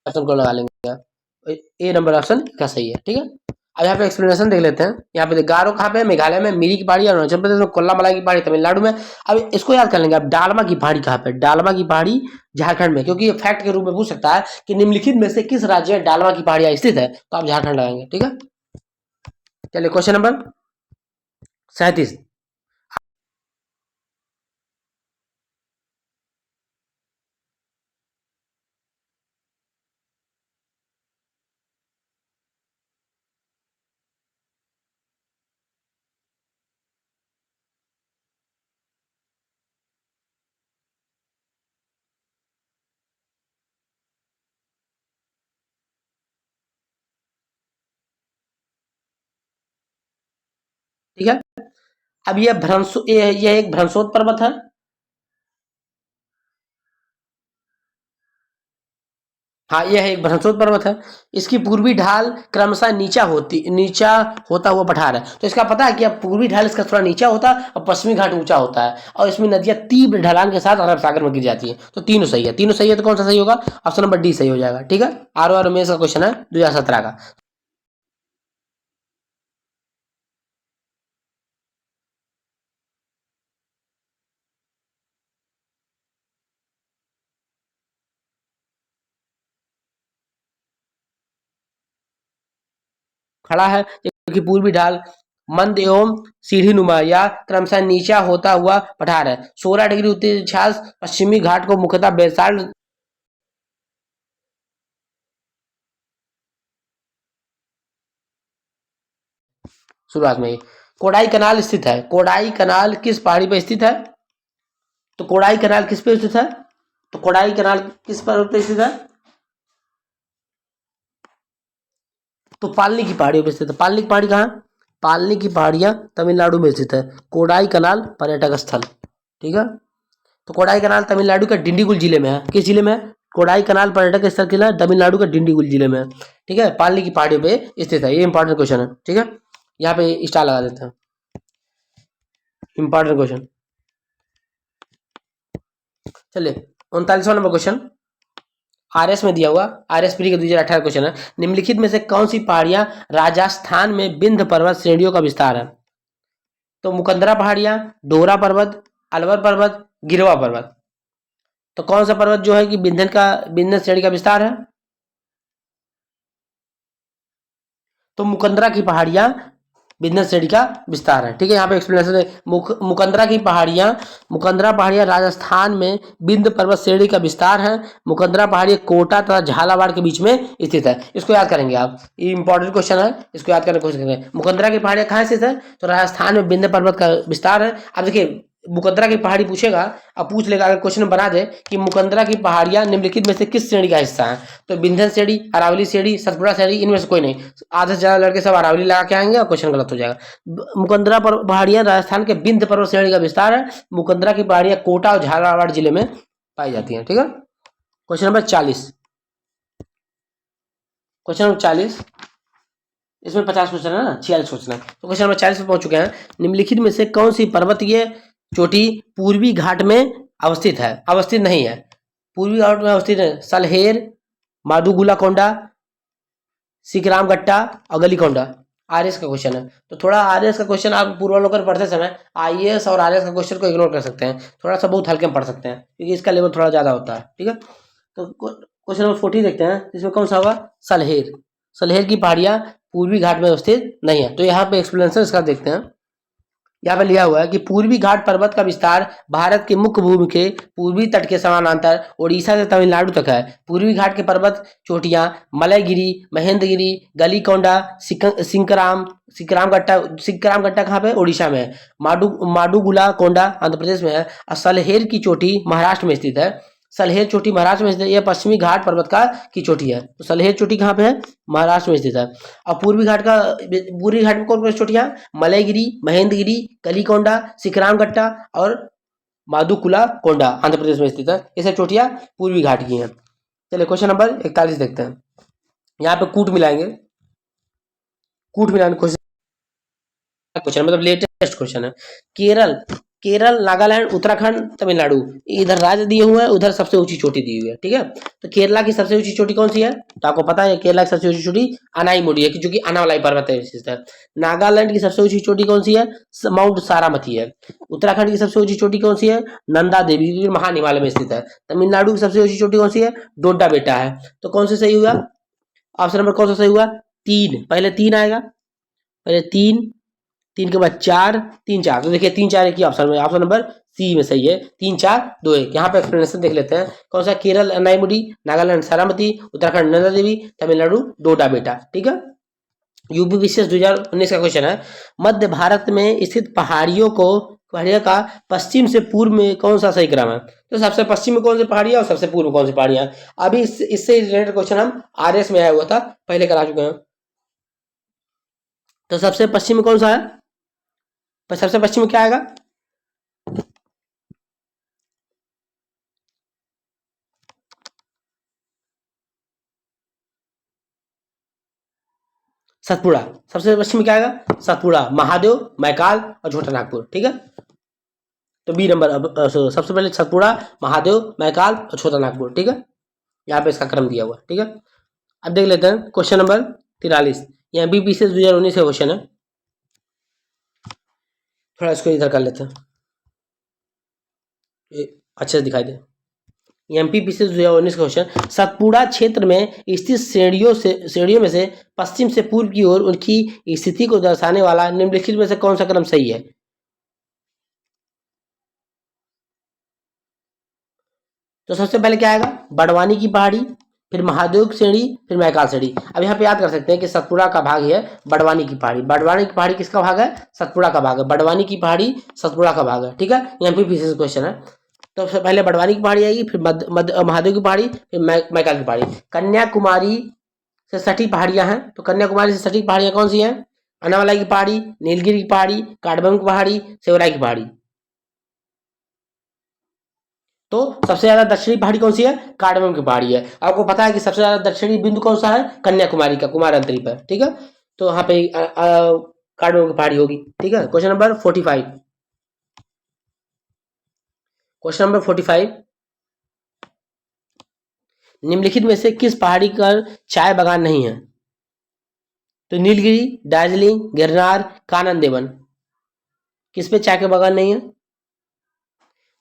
ऑप्शन को लगा लेंगे। ए नंबर ऑप्शन का सही है, ठीक है। अब यहाँ पे एक्सप्लेनेशन देख लेते हैं। यहाँ पे गारो कहाँ पे है? मेघालय में। मिरी की पहाड़ी अरुणाचल प्रदेश में। कोल्ला मलाई की पहाड़ी तमिलनाडु में। अब इसको याद कर लेंगे। अब डालमा की पहाड़ी कहाँ पे? डालमा की पहाड़ी झारखंड में, क्योंकि ये फैक्ट के रूप में पूछ सकता है कि निम्नलिखित में से किस राज्य में डालमा की पहाड़ियां स्थित है, तो आप झारखंड लगाएंगे, ठीक है। चलिए क्वेश्चन नंबर 37। ठीक है। अब यह एक भ्रंशोत पर्वत है। हाँ, यह एक भ्रंशोत पर्वत है। इसकी पूर्वी ढाल क्रमशः नीचा होता हुआ पठार है। तो इसका पता है कि अब पूर्वी ढाल इसका थोड़ा नीचा होता है और पश्चिमी घाट ऊंचा होता है, और इसमें नदियां तीव्र ढलान के साथ अरब सागर में गिर जाती है। तो तीनों सही है, तीनों सही है। तो कौन सा सही होगा? ऑप्शन नंबर डी सही हो जाएगा, ठीक है। आर में का क्वेश्चन है 2017 का। खड़ा है, जबकि पूर्वी ढाल मंद एवं सीढ़ी नुमा या क्रमशः नीचा होता हुआ पठार है। 16 डिग्री उत्तरी अक्षांश पश्चिमी घाट को मुख्यतः बैसाल्ट शुरुआत में ही कोडाई कनाल स्थित है। कोडाई कनाल किस पहाड़ी पर स्थित है? तो कोडाई कनाल किस पे स्थित है? तो कोडाई कनाल किस पर्वत पर स्थित है? तो पालनी की पहाड़ियों पर स्थित है। पालनी की पहाड़ी कहाँ? पालनी की पहाड़ियां तमिलनाडु में स्थित है। कोडाई कनाल पर्यटक स्थल, ठीक है। तो कोडाई कनाल तमिलनाडु के डिंडीगुल जिले में है। किस जिले में है? कोडाई कनाल पर्यटक स्थल किला है तमिलनाडु के डिंडीगुल जिले में है, ठीक है। पालनी की पहाड़ियों पे स्थित है। ये इंपॉर्टेंट क्वेश्चन है, ठीक है। यहाँ पे स्टार लगा देते हैं, इंपॉर्टेंट क्वेश्चन। चलिए 39वां नंबर क्वेश्चन आरएस में दिया हुआ, आरएस प्री का 2018 क्वेश्चन है। निम्नलिखित में से कौन सी पहाड़ियां राजस्थान में विंध्य पर्वत श्रेणियों का विस्तार है? तो मुकंदरा पहाड़ियां, डोरा पर्वत, अलवर पर्वत, गिरवा पर्वत। तो कौन सा पर्वत जो है कि विंध्य श्रेणी का विस्तार है? तो मुकंदरा की पहाड़ियां विंध्य श्रेणी का विस्तार है, ठीक है। यहाँ पे एक्सप्लेनेशन है। मुकंदरा पहाड़ियां राजस्थान में विंध्य पर्वत श्रेणी का विस्तार है। मुकंदरा पहाड़ी कोटा तथा झालावाड़ के बीच में स्थित है। इसको याद करेंगे आप, ये इंपॉर्टेंट क्वेश्चन है, इसको याद करने की कोशिश करेंगे। मुकंदरा की पहाड़ियां कहाँ स्थित है? तो राजस्थान में विंध्य पर्वत का विस्तार है। अब देखिए मुकंदरा की पहाड़ी पूछेगा, अब पूछ लेगा, अगर क्वेश्चन बना दे कि मुकंदरा की पहाड़ियां निम्नलिखित में से किस श्रेणी का हिस्सा है, तो विंध्य श्रेणी, अरावली श्रेणी, सतपुड़ा श्रेणी, इनमें से कोई नहीं। आधे से ज्यादा लड़के सब अरावली लगा के आएंगे और क्वेश्चन गलत हो जाएगा। मुकंदरा पहाड़ियां राजस्थान के विंध्य पर्वत श्रेणी का विस्तार है। मुकंदरा की पहाड़ियां कोटा और झालावाड़ जिले में पाई जाती हैं, ठीक है। क्वेश्चन नंबर 40, क्वेश्चन नंबर 40, इसमें 50 क्वेश्चन है ना, 46 क्वेश्चन है। तो क्वेश्चन नंबर 40 पे पहुंच चुके हैं। निम्नलिखित में से कौन सी पर्वतीय चोटी पूर्वी घाट में अवस्थित है? अवस्थित नहीं है, पूर्वी घाट में अवस्थित है। सलहेर, माधुगुला कोंडा, सिकराम गट्टा और गलीकोंडा। आरएस का क्वेश्चन है। तो थोड़ा आरएस का क्वेश्चन आप पूर्वावलोकन पढ़ते समय आईएएस और आरएस का क्वेश्चन को इग्नोर कर सकते हैं, थोड़ा सा बहुत हल्के में पढ़ सकते हैं क्योंकि इसका लेवल थोड़ा ज्यादा होता है, ठीक है। तो क्वेश्चन नंबर 40 देखते हैं, इसमें कौन सा होगा? सलहेर। सलहेर की पहाड़ियां पूर्वी घाट में अवस्थित नहीं है। तो यहाँ पे एक्सप्लेनेशन इसका देखते हैं। यहाँ पे लिया हुआ है कि पूर्वी घाट पर्वत का विस्तार भारत के मुख्य भूमि के पूर्वी तट के समानांतर ओडिशा से तमिलनाडु तक है। पूर्वी घाट के पर्वत चोटियां मलयगिरी, महेंद्रगिरी, गलीकोंडा, सिकराम गट्टा कहाँ पे? ओडिशा में है। माडुगुला कोंडा आंध्र प्रदेश में है। और सलहेर की चोटी महाराष्ट्र में स्थित है। सलहेर चोटी महाराष्ट्र में स्थित है। यह पश्चिमी घाट पर्वत का की चोटी है। तो सलहेर चोटी कहाँ पे है? महाराष्ट्र में स्थित है। और पूर्वी घाट में कौन कौन सी चोटियां? मलयगिरी, महेंद्रगिरी, कलीकोंडा, सिकरामगट्टा और माधुकुला कोंडा आंध्र प्रदेश में स्थित है। ये सब चोटियां पूर्वी घाट की हैं। चलिए क्वेश्चन नंबर 41 देखते हैं। यहाँ पे कूट मिलाएंगे, कूट मिलाने क्वेश्चन मतलब लेटेस्ट क्वेश्चन है। केरल, नागालैंड, उत्तराखंड, तमिलनाडु, इधर राज्य दिए हुए हैं, उधर सबसे ऊंची चोटी दी हुई है, ठीक है। तो केरला की सबसे ऊंची चोटी कौन सी है? तो आपको पता है केरला की सबसे ऊंची चोटी अनाईमुडी है, जो कि अनावलाई पर्वत है। नागालैंड की सबसे ऊंची चोटी कौन सी है? माउंट सारामती है। उत्तराखंड की सबसे ऊंची चोटी कौन सी है? नंदा देवी, जो महान हिमालय में स्थित है। तमिलनाडु की सबसे ऊंची चोटी कौन सी है? डोडा बेटा है। तो कौन सा सही हुआ? ऑप्शन नंबर कौन सा सही हुआ? 3, पहले 3 आएगा, पहले 3, 3 के बाद 4, 3 4। तो देखिए 3 4 एक ही ऑप्शन में, ऑप्शन नंबर सी में सही है। 3 4 2 1। यहाँ पे एक्सप्लेनेशन देख लेते हैं कौन सा? केरल अनाईमुडी, नागालैंड सारामती, उत्तराखंड नंदा देवी, तमिलनाडु डोडा बेटा, ठीक है। यूपी विशेष 2019 का क्वेश्चन है। मध्य भारत में स्थित पहाड़ियों का पश्चिम से पूर्व में कौन सा सही क्रम है? तो सबसे पश्चिम में कौन सी पहाड़ियां और सबसे पूर्व में कौन सी पहाड़ियां? अभी इससे रिलेटेड क्वेश्चन हम आरएस में आया हुआ था, पहले करा चुके हैं। तो सबसे पश्चिम में कौन सा है? पर सबसे पश्चिम में क्या आएगा? सतपुड़ा। सबसे पश्चिम में क्या आएगा? सतपुड़ा, महादेव, मैकाल और छोटा नागपुर, ठीक है। तो बी नंबर सबसे पहले सतपुड़ा, महादेव, मैकाल और छोटा नागपुर, ठीक है। यहाँ पे इसका क्रम दिया हुआ, ठीक है। अब देख लेते हैं क्वेश्चन नंबर 43। यहाँ बीपीसी 2019 का क्वेश्चन है। थोड़ा इसको इधर कर लेते हैं, अच्छे से दिखाई दे। एमपीपीसी 2019 का क्वेश्चन, सतपुड़ा क्षेत्र में स्थित श्रेणियों में से पश्चिम से पूर्व की ओर उनकी स्थिति को दर्शाने वाला निम्नलिखित में से कौन सा क्रम सही है? तो सबसे पहले क्या आएगा? बड़वानी की पहाड़ी, फिर महादेव श्रेणी, फिर मैकाल श्रेणी। अब यहाँ पे याद कर सकते हैं कि सतपुड़ा का भाग है बड़वानी की पहाड़ी। बड़वानी की पहाड़ी किसका भाग है? सतपुड़ा का भाग है। बड़वानी की पहाड़ी सतपुड़ा का भाग है, ठीक है। एमपीपीसी क्वेश्चन है। तो सबसे पहले बड़वानी की पहाड़ी आएगी, फिर महादेव की पहाड़ी, फिर मैकाल की पहाड़ी। कन्याकुमारी से सटी पहाड़ियां हैं, तो कन्याकुमारी से सटी पहाड़ियां कौन सी हैं? अनावालाई की पहाड़ी, नीलगिरी की पहाड़ी, काठमांडू की पहाड़ी, सेवराई की पहाड़ी। तो सबसे ज्यादा दक्षिणी पहाड़ी कौन सी है? काठमांडू की पहाड़ी है। आपको पता है कि सबसे ज्यादा दक्षिणी बिंदु कौन सा है? कन्याकुमारी का, कुमार अंतरी पर, ठीक है। तो वहां पे काठमांडू की पहाड़ी होगी, ठीक है। क्वेश्चन नंबर 45, क्वेश्चन नंबर 45, निम्नलिखित में से किस पहाड़ी पर चाय बागान नहीं है? तो नीलगिरी, दार्जिलिंग, गिरनार, कानन देवन। किस पे चाय के बागान नहीं है?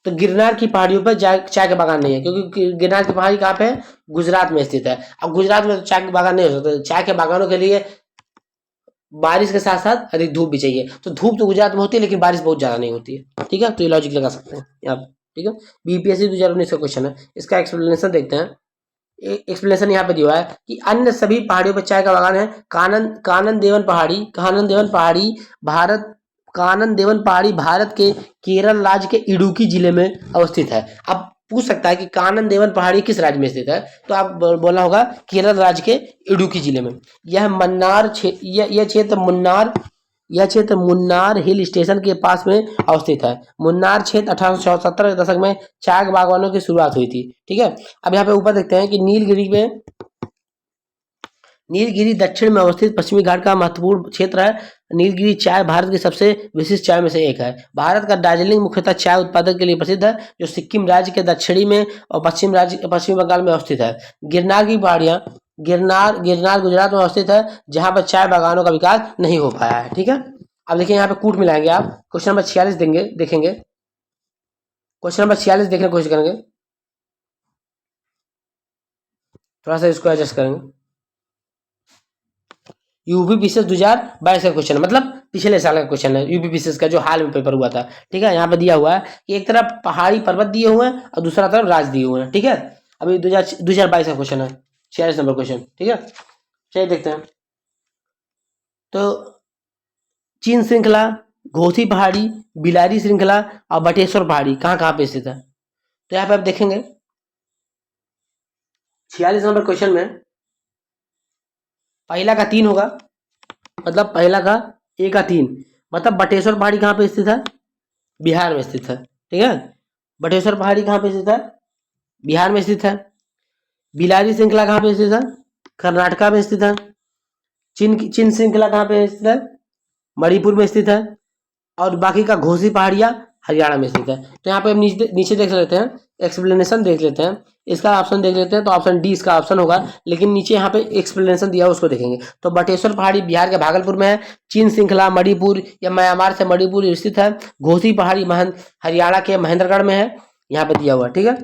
तो गिरनार की पहाड़ियों पर चाय के बागान नहीं है, क्योंकि गिरनार की पहाड़ी कहाँ पे है? गुजरात में स्थित है। अब गुजरात में तो चाय के बागान नहीं हो सकते। चाय के बागानों के लिए बारिश के साथ साथ अधिक धूप भी चाहिए। तो धूप तो गुजरात में होती है, लेकिन बारिश बहुत ज्यादा नहीं होती है, ठीक है। तो ये लॉजिक लगा सकते हैं आप, ठीक है। बीपीएससी 2019 का क्वेश्चन है, इसका एक्सप्लेनेशन देखते हैं। एक्सप्लेनेशन यहाँ पे दिया हुआ है कि अन्य सभी पहाड़ियों पर चाय का बागान है। कानन देवन पहाड़ी भारत के केरल राज्य के इडुक्की जिले में अवस्थित है। अब पूछ सकता है कि कानन देवन पहाड़ी किस राज्य में स्थित है? तो आप बोलना होगा केरल राज्य के इडुक्की जिले में। यह क्षेत्र मुन्नार हिल स्टेशन के पास में अवस्थित है। मुन्नार क्षेत्र 1870 के दशक में चाय बागवानों की शुरुआत हुई थी, ठीक है। अब यहाँ पे ऊपर देखते हैं कि नीलगिरी दक्षिण में अवस्थित पश्चिमी घाट का महत्वपूर्ण क्षेत्र है। नीलगिरी चाय भारत की सबसे विशिष्ट चाय में से एक है। भारत का दार्जिलिंग मुख्यतः चाय उत्पादन के लिए प्रसिद्ध है, जो सिक्किम राज्य के दक्षिणी में और पश्चिम बंगाल में अवस्थित है। गिरनार की पहाड़ियां, गिरनार गुजरात में अवस्थित है, जहां पर चाय बागानों का विकास नहीं हो पाया है, ठीक है। अब देखिए यहाँ पे कूट मिलाएंगे आप। क्वेश्चन नंबर 46 देखेंगे। क्वेश्चन नंबर 46 देखने की कोशिश करेंगे, थोड़ा सा इसको एडजस्ट करेंगे। यूपीपीसीएस 2022 का क्वेश्चन, मतलब पिछले साल का क्वेश्चन है यूपीपीसीएस का, जो हाल में पेपर हुआ था, ठीक है। यहाँ पे दिया हुआ है कि एक तरफ पहाड़ी पर्वत दिए हुए हैं और दूसरा तरफ राज्य दिए हुए हैं, ठीक है। अभी 2022 का क्वेश्चन है, 46 नंबर क्वेश्चन, ठीक है। चलिए देखते हैं। तो चीन श्रृंखला, घोसी पहाड़ी, बिलारी श्रृंखला और बटेश्वर पहाड़ी कहाँ कहाँ पे स्थित है? तो यहाँ पे आप देखेंगे 46 नंबर क्वेश्चन में पहला का 3 होगा, मतलब पहला का ए का 3, मतलब बटेश्वर पहाड़ी कहाँ पे स्थित है? बिहार में स्थित है, ठीक है। बटेश्वर पहाड़ी कहाँ पे स्थित है? बिहार में स्थित है। बिलारी श्रृंखला कहाँ पे स्थित है? कर्नाटका में स्थित है। चीन श्रृंखला कहाँ पे स्थित है? मणिपुर में स्थित है। और बाकी का घोसी पहाड़ियाँ हरियाणा में स्थित है। तो यहाँ पे हम नीचे देख लेते हैं, एक्सप्लेनेशन देख लेते हैं, इसका ऑप्शन देख लेते हैं। तो ऑप्शन डी इसका ऑप्शन होगा, लेकिन नीचे यहाँ पे एक्सप्लेनेशन दिया है उसको देखेंगे। तो बटेश्वर पहाड़ी बिहार के भागलपुर में है। चीन श्रृंखला मणिपुर या म्यांमार से मणिपुर स्थित है। घोसी पहाड़ी हरियाणा के महेंद्रगढ़ में है, यहाँ पे दिया हुआ, ठीक है।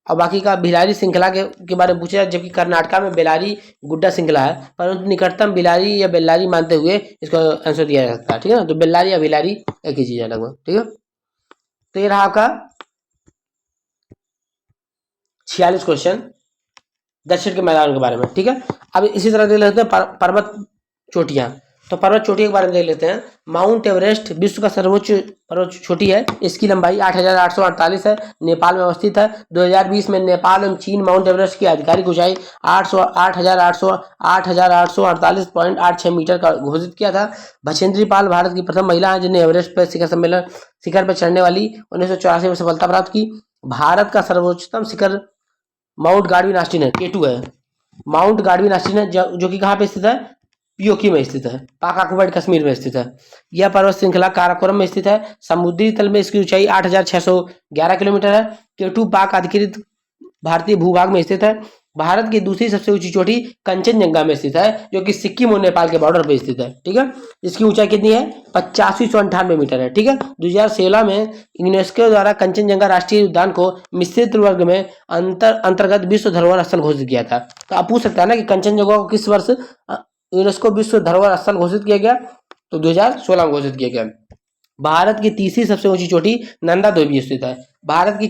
और बाकी का बिलारी श्रृंखला के बारे में पूछा, जबकि कर्नाटका में बेलारी गुड्डा श्रृंखला है, परंतु निकटतम बिलारी या बेल्लारी मानते हुए इसको आंसर दिया जा सकता है, ठीक है ना। तो बेल्लारी या बिलारी एक ही चीज है लगभग, ठीक है। तो ये रहा आपका 46 क्वेश्चन दक्षिण के मैदान के बारे में, ठीक है। अब इसी तरह देख लेते हैं पर्वत चोटियां। तो पर्वत चोटियों के बारे में देख लेते हैं। माउंट एवरेस्ट विश्व का सर्वोच्च पर्वत चोटी है। इसकी लंबाई 8,848 है, नेपाल में अवस्थित है। 2020 में नेपाल एवं चीन माउंट एवरेस्ट की आधिकारिक ऊंचाई 8,848.86 मीटर का घोषित किया था। बछेंद्री पाल भारत की प्रथम महिला है जिन्हें एवरेस्ट पर शिखर पर चढ़ने वाली 1984 में सफलता प्राप्त की। भारत का सर्वोच्चतम शिखर माउंट गार्डविन ऑस्टिन है, K2 है। माउंट गार्डविन ऑस्टिन है, जो कि कहाँ पे स्थित है? पीओके में स्थित है, पाकाकुबड़ कश्मीर में स्थित है। यह पर्वत श्रृंखला काराकोरम में स्थित है। समुद्री तल में इसकी ऊंचाई 8,611 किलोमीटर है। K2 पाक अधिकृत भारतीय भूभाग में स्थित है। भारत की दूसरी सबसे ऊंची चोटी कंचनजंगा में स्थित है, जो कि सिक्किम और नेपाल के बॉर्डर पर स्थित है। ठीक है, इसकी ऊंचाई कितनी है? 8598 मीटर है। ठीक है, 2016 में यूनेस्को द्वारा कंचनजंगा राष्ट्रीय उद्यान को मिश्रित वर्ग में अंतर्गत विश्व धरोहर स्थल घोषित किया था। तो आप पूछ सकते हैं ना कि कंचनजंगा को किस वर्ष यूनेस्को विश्व धरोहर स्थल घोषित किया गया? तो 2016 में घोषित किया गया। भारत की तीसरी सबसे ऊंची चोटी नंदा देवी स्थित है। भारत की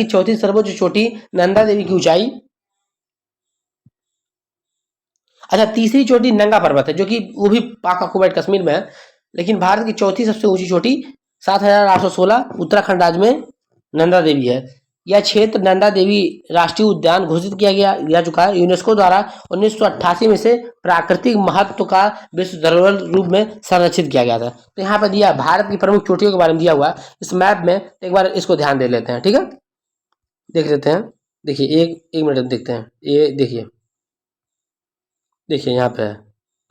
चौथी सर्वोच्च चोटी नंदा देवी की ऊंचाई, अच्छा तीसरी चोटी नंगा पर्वत है, जो कि वो भी पाक ऑक्युपाइड कश्मीर में है। लेकिन भारत की चौथी सबसे ऊंची चोटी 7816 उत्तराखंड राज्य में नंदा देवी है। यह क्षेत्र नंदा देवी राष्ट्रीय उद्यान घोषित किया जा चुका है यूनेस्को द्वारा 1988 में से प्राकृतिक महत्व का विश्व धरोहर रूप में संरक्षित किया गया था। तो यहाँ पर दिया भारत की प्रमुख चोटियों के बारे में दिया हुआ इस मैप में, एक बार इसको ध्यान दे लेते हैं। ठीक है, देख लेते हैं। देखिए एक मिनट देखते हैं। ये देखिए यहाँ पे है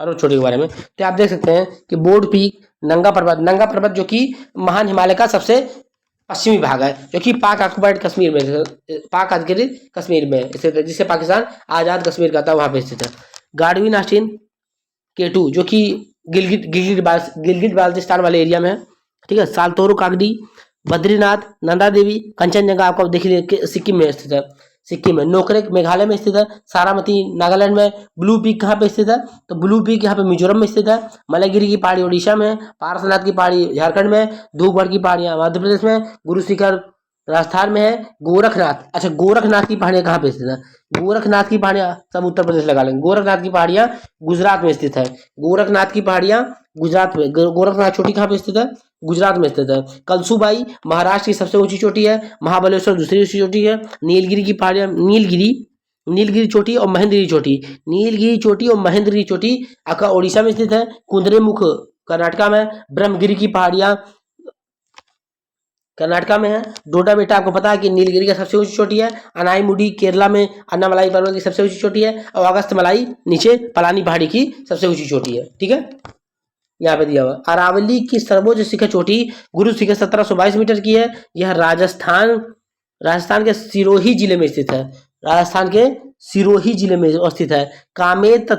और चोटी के बारे में। तो आप देख सकते हैं कि बोर्ड पीक, नंगा पर्वत जो कि महान हिमालय का सबसे पश्चिमी भाग है, जो कि पाक ऑक्युपाइड कश्मीर में, पाक अधिकृत कश्मीर में स्थित है, जिसे पाकिस्तान आज़ाद कश्मीर कहता है, वहाँ पे स्थित है। गार्डविन आस्टीन K2 जो कि गिलगिट बाल्टिस्तान वाले एरिया में है। ठीक है, सालतोरो कागडी, बद्रीनाथ, नंदा देवी, कंचनजंगा आपको देख लीजिए सिक्किम में स्थित है। सिक्किम में नोकरेक मेघालय में स्थित है। सारामती नागालैंड में। ब्लू पीक कहाँ पे स्थित है? तो ब्लू पीक यहाँ पे मिजोरम में स्थित है। मलयगिरी की पहाड़ी उड़ीसा में, पार्श्वनाथ की पहाड़ी झारखंड में, धूपगढ़ की पहाड़ियाँ मध्य प्रदेश में, गुरु शिखर राजस्थान में है। गोरखनाथ, अच्छा गोरखनाथ की पहाड़ियाँ कहाँ पे स्थित है? गोरखनाथ की पहाड़ियाँ सब उत्तर प्रदेश लगा लेंगे। गोरखनाथ की पहाड़ियाँ गुजरात में स्थित है। गोरखनाथ की पहाड़ियाँ गुजरात में, गोरखनाथ चोटी कहाँ पे स्थित है? गुजरात में स्थित है। कलसूबाई महाराष्ट्र की सबसे ऊंची चोटी है। महाबलेश्वर दूसरी ऊंची चोटी है। नीलगिरी की पहाड़ियाँ, नीलगिरी चोटी और महेंद्रगिरी चोटी, नीलगिरी चोटी और महेंद्रगिरी चोटी आपका उड़ीसा में स्थित है। कुद्रेमुख कर्नाटका में। ब्रह्मगिरी की पहाड़ियाँ कर्नाटका में है। डोडा बेटा आपको पता है कि नीलगिरी का सबसे ऊंची चोटी है। अनाईमुडी केरला में अन्नामलाई पर्वत की सबसे ऊंची चोटी है। और अगस्त्यमलाई नीचे पलानी पहाड़ी की सबसे ऊंची चोटी है। ठीक है, यहाँ पे दिया हुआ। अरावली की सर्वोच्च शिखर चोटी गुरु शिखर 1722 मीटर की है। यह राजस्थान के सिरोही जिले में स्थित है। राजस्थान के सिरोही जिले में स्थित है। कामेत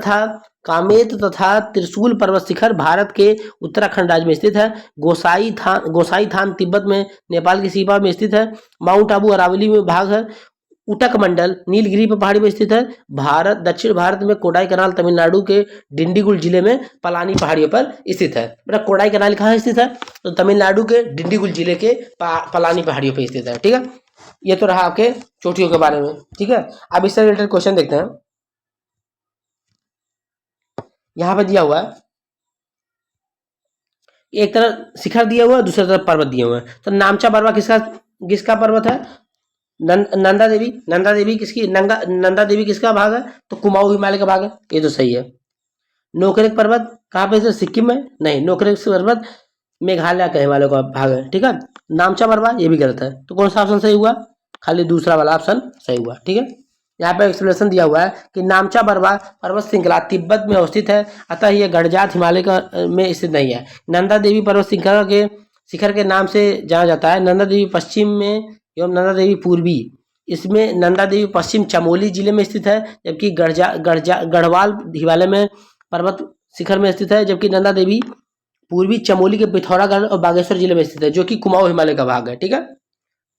तथा त्रिशूल पर्वत शिखर भारत के उत्तराखंड राज्य में स्थित है। गोसाई थान तिब्बत में, नेपाल की सीमा में स्थित है। माउंट आबू अरावली में भाग है। उटक मंडल नीलगिरी पहाड़ी में स्थित है। दक्षिण भारत में कोडाई कनाल तमिलनाडु के डिंडीगुल जिले में पलानी पहाड़ियों पर स्थित है। बेटा कोडाई कनाल कहाँ स्थित है? तो तमिलनाडु के डिंडीगुल जिले के पलानी पहाड़ियों पर स्थित है। ठीक है, ये तो रहा आपके चोटियों के बारे में। ठीक है, अब इससे रिलेटेड क्वेश्चन देखते हैं। यहाँ पे दिया हुआ है, एक तरफ शिखर दिया हुआ है, दूसरी तरफ पर्वत दिए हुए हैं। तो नामचा बरवा किसका पर्वत है? नंदा देवी किसकी? नंदा देवी किसका भाग है? तो कुमाऊं हिमालय का भाग है। ये तो सही है। नोकरेक पर्वत कहाँ पे? सिक्किम में नहीं, नोकरेक पर्वत मेघालय का हिमालय का भाग है। ठीक है, नामचा बरवा ये भी गलत है। तो कौन सा ऑप्शन सही हुआ? खाली दूसरा वाला ऑप्शन सही हुआ। ठीक है, यहाँ पे एक्सप्लेनेशन दिया हुआ है कि नामचा बरवा पर्वत श्रृंखला तिब्बत में अवस्थित है, अतः यह गढ़जात हिमालय का में स्थित नहीं है। नंदा देवी पर्वत श्रृंखला के शिखर के नाम से जाना जाता है। नंदा देवी पश्चिम में एवं नंदा देवी पूर्वी, इसमें नंदा देवी पश्चिम चमोली जिले में स्थित है, जबकि गढ़वाल हिमालय में पर्वत शिखर में स्थित है, जबकि नंदा देवी पूर्वी चमोली के पिथौरागढ़ और बागेश्वर जिले में स्थित है, जो कि कुमाऊं हिमालय का भाग है। ठीक है,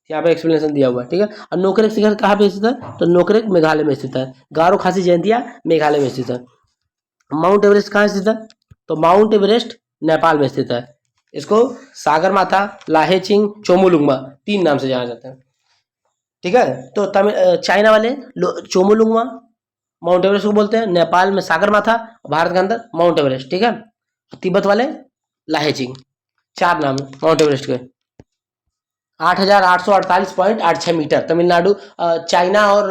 यहाँ पे एक्सप्लेनेशन दिया हुआ है। ठीक है, और नोकरेक शिखर कहाँ पे स्थित है? तो नोकरेक मेघालय में स्थित है। गारो खासी जयंतिया मेघालय में स्थित है। माउंट एवरेस्ट कहाँ स्थित है? तो माउंट एवरेस्ट नेपाल में स्थित है। इसको सागर माथा, लाहेचिंग, चोमुलुंगमा 3 नाम से जाना जाता है। ठीक है, तो चाइना वाले चोमुलुंगमा माउंट एवरेस्ट को बोलते हैं, नेपाल में सागर माथा, भारत के अंदर माउंट एवरेस्ट। ठीक है, तिब्बत वाले लाहेचिंग। 4 नाम है माउंट एवरेस्ट के। 8,848.86 मीटर तमिलनाडु, चाइना और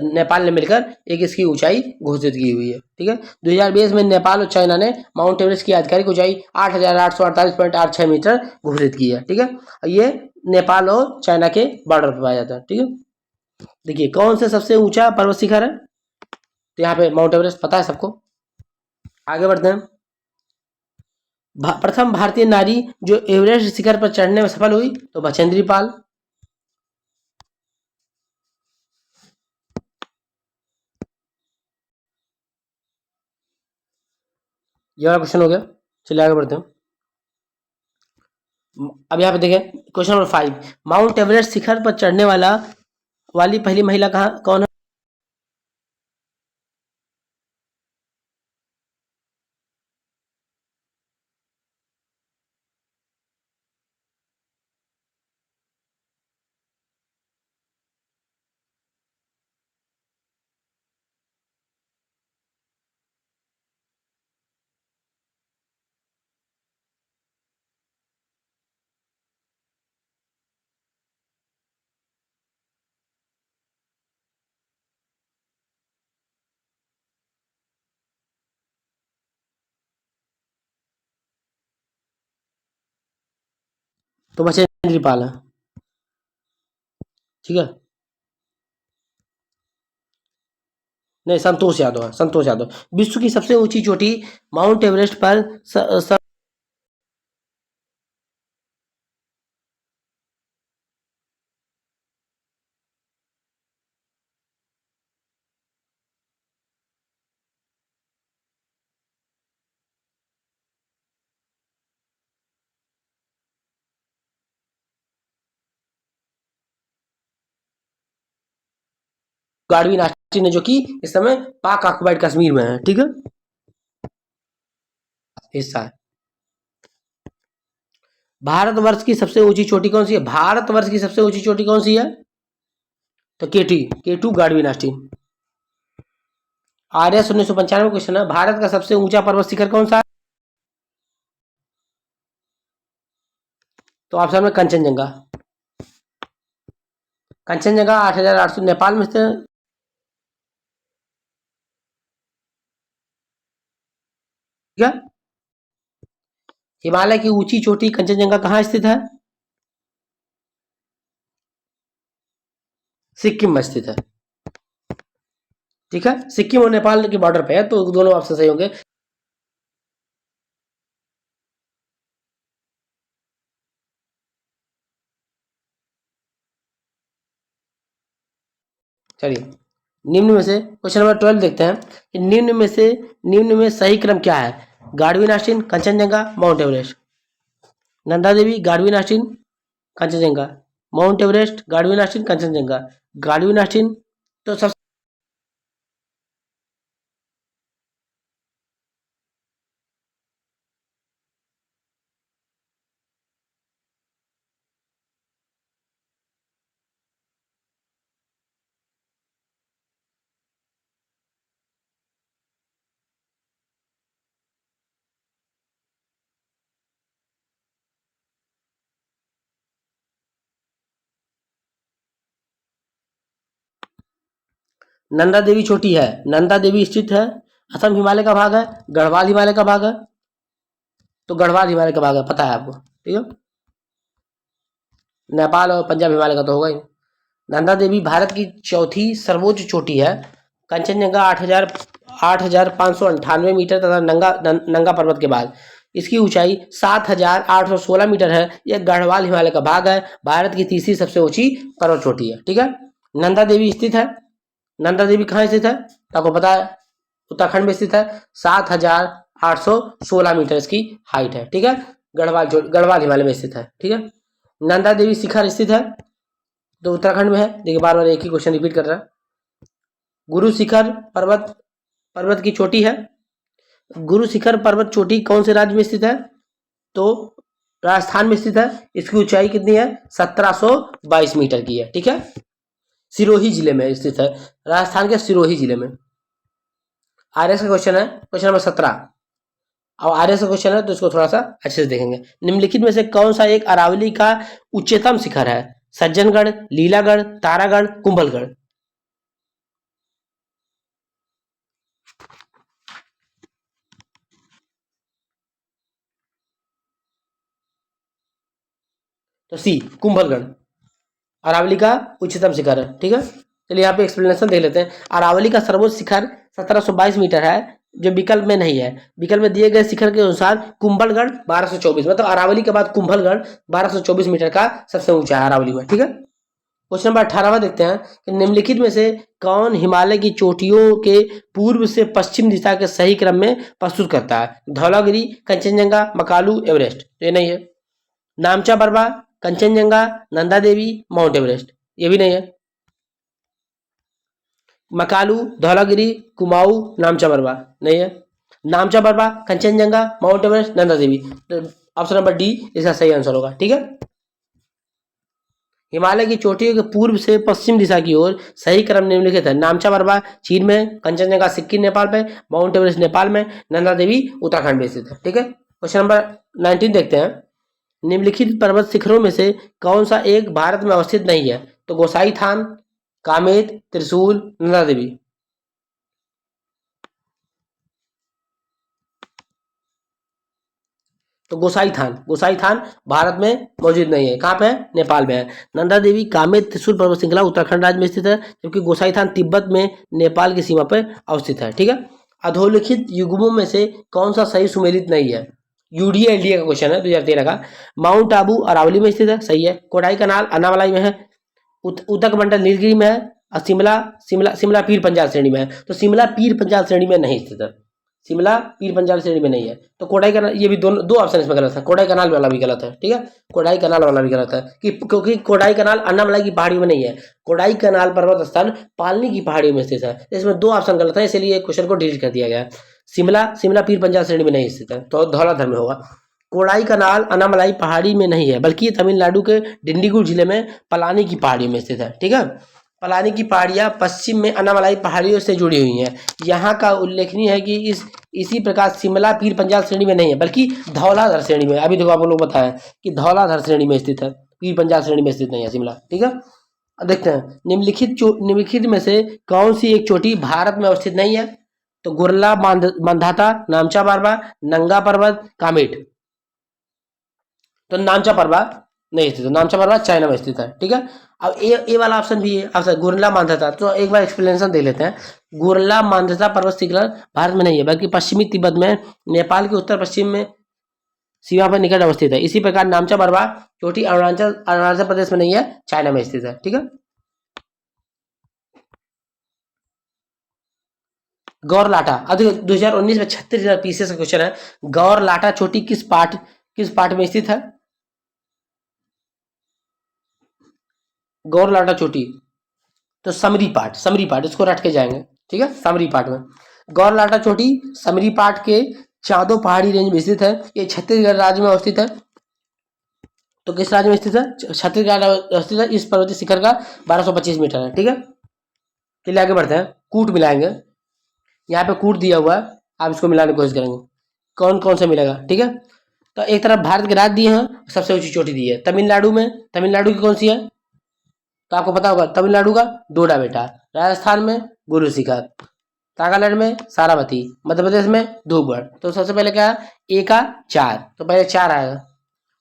नेपाल ने मिलकर एक इसकी ऊंचाई घोषित की हुई है। ठीक है, 2020 में नेपाल और चाइना ने माउंट एवरेस्ट की आधिकारिक ऊंचाई 8,848.86 मीटर घोषित की है। ठीक है, ये नेपाल और चाइना के बॉर्डर पर पाया जाता है। ठीक है, देखिए कौन से सबसे ऊंचा पर्वत शिखर है? तो यहाँ पे माउंट एवरेस्ट पता है सबको। आगे बढ़ते हैं। प्रथम भारतीय नारी जो एवरेस्ट शिखर पर चढ़ने में सफल हुई, तो बछेंद्री पाल। ये वाला क्वेश्चन हो गया। चलिए आगे बढ़ते हैं। अब यहाँ पे देखें क्वेश्चन नंबर 5, माउंट एवरेस्ट शिखर पर चढ़ने वाली पहली महिला कौन है? तो बचेंद्री पाल है, ठीक है। नहीं, संतोष यादव है, संतोष यादव। विश्व की सबसे ऊंची चोटी माउंट एवरेस्ट पर गार्डविन ऑस्टिन है, जो कि इस समय पाक ऑक्युपाइड कश्मीर में है, ठीक है। हिस्सा है। भारतवर्ष की सबसे ऊंची चोटी कौन सी है? भारतवर्ष की सबसे ऊंची चोटी कौन सी है? तो केटू गार्डविन ऑस्टिन। RS 1995 क्वेश्चन है, भारत का सबसे ऊंचा पर्वत शिखर कौन सा है? तो ऑप्शन में कंचनजंगा। कंचनजंगा 8,800 नेपाल में स्थित है। ठीक है। हिमालय की ऊंची चोटी कंचनजंगा कहाँ स्थित है? सिक्किम में स्थित है, ठीक है। सिक्किम और नेपाल के बॉर्डर पे है, तो दोनों ऑप्शन सही होंगे। चलिए निम्न में से क्वेश्चन नंबर 12 देखते हैं कि निम्न में सही क्रम क्या है? Godwin Austen, Kanchenjunga, Mount Everest. Nanda Devi, Godwin Austen, Kanchenjunga. Mount Everest, Godwin Austen, Kanchenjunga. Godwin Austen तो सब। नंदा देवी छोटी है, नंदा देवी स्थित है असम हिमालय का भाग है, गढ़वाल हिमालय का भाग है। तो गढ़वाल हिमालय का भाग है, पता है आपको, ठीक है। नेपाल और पंजाब हिमालय का तो होगा ही। नंदा देवी भारत की चौथी सर्वोच्च चोटी है। कंचनजंगा 8,598 मीटर तथा नंगा पर्वत के बाद इसकी ऊंचाई 7,816 मीटर है। यह गढ़वाल हिमालय का भाग है, भारत की तीसरी सबसे ऊंची पर्वत चोटी है, ठीक है। नंदा देवी स्थित है, नंदा देवी कहाँ स्थित है? तो आपको पता है उत्तराखंड में स्थित है। 7,816 मीटर इसकी हाइट है, ठीक है। गढ़वाल हिमालय में स्थित है, ठीक है। नंदा देवी शिखर स्थित है, तो उत्तराखंड में है। देखिए बार बार एक ही क्वेश्चन रिपीट कर रहा है। गुरु शिखर पर्वत की चोटी है। गुरु शिखर पर्वत चोटी कौन से राज्य में स्थित है? तो राजस्थान में स्थित है। इसकी ऊंचाई कितनी है? 1722 मीटर की है, ठीक है। सिरोही जिले में स्थित है, राजस्थान के सिरोही जिले में। RS का क्वेश्चन है, क्वेश्चन नंबर 17। अब RS का क्वेश्चन है तो इसको थोड़ा सा अच्छे से देखेंगे। निम्नलिखित में से कौन सा एक अरावली का उच्चतम शिखर है? सज्जनगढ़, लीलागढ़, तारागढ़, कुंभलगढ़। तो सी कुंभलगढ़ अरावली का उच्चतम शिखर है, ठीक है। चलिए यहाँ पे एक्सप्लेनेशन देख लेते हैं। अरावली का सर्वोच्च शिखर 1722 मीटर है, जो विकल्प में नहीं है। विकल्प में दिए गए शिखर के अनुसार कुंभलगढ़ 1224, मतलब अरावली के बाद कुंभलगढ़ 1224 मीटर का सबसे ऊंचा है अरावली में, ठीक है। क्वेश्चन नंबर 18वां देखते हैं कि निम्नलिखित में से कौन हिमालय की चोटियों के पूर्व से पश्चिम दिशा के सही क्रम में प्रस्तुत करता है? धौलागिरी, कंचनजंगा, मकालू, एवरेस्ट। तो ये नहीं है। नामचा बर्बा, कंचनजंगा, नंदा देवी, माउंट एवरेस्ट। ये भी नहीं है। मकालू, धौलागिरी, कुमाऊं, नामचा बर्बा। नहीं है। नामचा बर्बा, कंचनजंगा, माउंट एवरेस्ट, नंदा देवी। तो ऑप्शन नंबर डी इसका सही आंसर होगा। ठीक है। हिमालय की चोटियों के पूर्व से पश्चिम दिशा की ओर सही क्रम निम्नलिखित है। नामचा बर्बा चीन में, कंचनजंगा सिक्किम नेपाल में, माउंट एवरेस्ट नेपाल में, नंदा देवी उत्तराखंड में स्थित है। ठीक है। क्वेश्चन नंबर 19 देखते हैं। निम्नलिखित पर्वत शिखरों में से कौन सा एक भारत में अवस्थित नहीं है? तो गोसाई थान, कामेत, त्रिशूल, नंदा देवी। तो गोसाई थान भारत में मौजूद नहीं है। कहाँ पे है? नेपाल में है। नंदा देवी कामेत त्रिशूल पर्वत श्रृंखला उत्तराखंड राज्य में स्थित है, जबकि गोसाई थान तिब्बत में नेपाल की सीमा पर अवस्थित है। ठीक है। अधोलिखित युग्मों में से कौन सा सही सुमेलित नहीं है? यूडीए एलडीए का क्वेश्चन है 2013 का। माउंट आबू अरावली में स्थित है, सही है। कोडाई कनाल अन्नामलाई में है। उदक मंडल नीलगिरी में है। और शिमला पीर पंजाल श्रेणी में है। तो शिमला पीर पंजाल श्रेणी में नहीं स्थित है। शिमला पीर पंजाल श्रेणी में नहीं है। तो कोडाई कनाल, ये भी दोनों दो ऑप्शन इसमें गलत है। कोडाई कनाल वाला भी गलत है। ठीक है। कोडाई कनाल वाला भी गलत है क्योंकि कोडाई कनाल अन्नामलाई की पहाड़ियों में नहीं है। कोडाई कनाल पर्वत स्थान पालनी की पहाड़ियों में स्थित है। इसमें दो ऑप्शन गलत है, इसलिए क्वेश्चन को डिलीट कर दिया गया है। शिमला पीर पंजाल श्रेणी में नहीं स्थित है, तो धौलाधर में होगा। कोडाई कनाल अन्नामलाई पहाड़ी में नहीं है, बल्कि तमिलनाडु के डिंडीगुल जिले में पलानी की पहाड़ियों में स्थित है। ठीक है। पलानी की पहाड़ियाँ पश्चिम में अन्नामलाई पहाड़ियों से जुड़ी हुई हैं। यहाँ का उल्लेखनीय है कि इसी प्रकार शिमला पीर पंजाल श्रेणी में नहीं है, बल्कि धौलाधर श्रेणी में। अभी देखो आप लोग बताया कि धौलाधर श्रेणी में स्थित है, पीर पंजाल श्रेणी में स्थित नहीं है शिमला। ठीक है। अब देखते हैं निम्नलिखित में से कौन सी एक चोटी भारत में अवस्थित नहीं है? तो गुरला मांधाता, नामचा बारबा, नंगा पर्वत, कामेट। तो नामचा पर्वत नहीं स्थित है। नामचा पर्वत चाइना में स्थित है। ठीक है। अब ए वाला ऑप्शन भी है। ऑप्शन गुरला मांधाता, तो एक बार एक्सप्लेनेशन दे लेते हैं। गुरला मांधाता पर्वत श्रृंखला भारत में नहीं है, बल्कि पश्चिमी तिब्बत में नेपाल के उत्तर पश्चिम में सीमा पर निकट अवस्थित है। इसी प्रकार नामचा बर्बा चोटी अरुणाचल प्रदेश में नहीं है, चाइना में स्थित है। ठीक है। गौर लाटा, अब 2019 में 36,000 पीसेस का क्वेश्चन है। गौर लाटा चोटी किस पार्ट में स्थित है? गौर लाटा चोटी, तो समरी पार्ट इसको रट के जाएंगे। ठीक है। समरी पार्ट में गौर लाटा चोटी समरी पार्ट के चादो पहाड़ी रेंज में स्थित है। ये छत्तीसगढ़ राज्य में अवस्थित है। तो किस राज्य में स्थित है? छत्तीसगढ़ अवस्थित है। इस पर्वतीय शिखर का 1225 मीटर है। ठीक है। चलिए आगे बढ़ते हैं। कूट मिलाएंगे। यहाँ पे कूट दिया हुआ है, आप इसको मिलाने की कोशिश करेंगे कौन कौन सा मिलेगा। ठीक है। तो एक तरफ भारत के राज्य दिए हैं, सबसे ऊंची चोटी दी है तमिलनाडु में। तमिलनाडु की कौन सी है? तो आपको पता होगा तमिलनाडु का डोडा बेटा। राजस्थान में गुरु शिखर, नागालैंड में सारावती, मध्य प्रदेश में धूपगढ़। तो सबसे पहले क्या है? ए का 4, तो पहले 4 आएगा।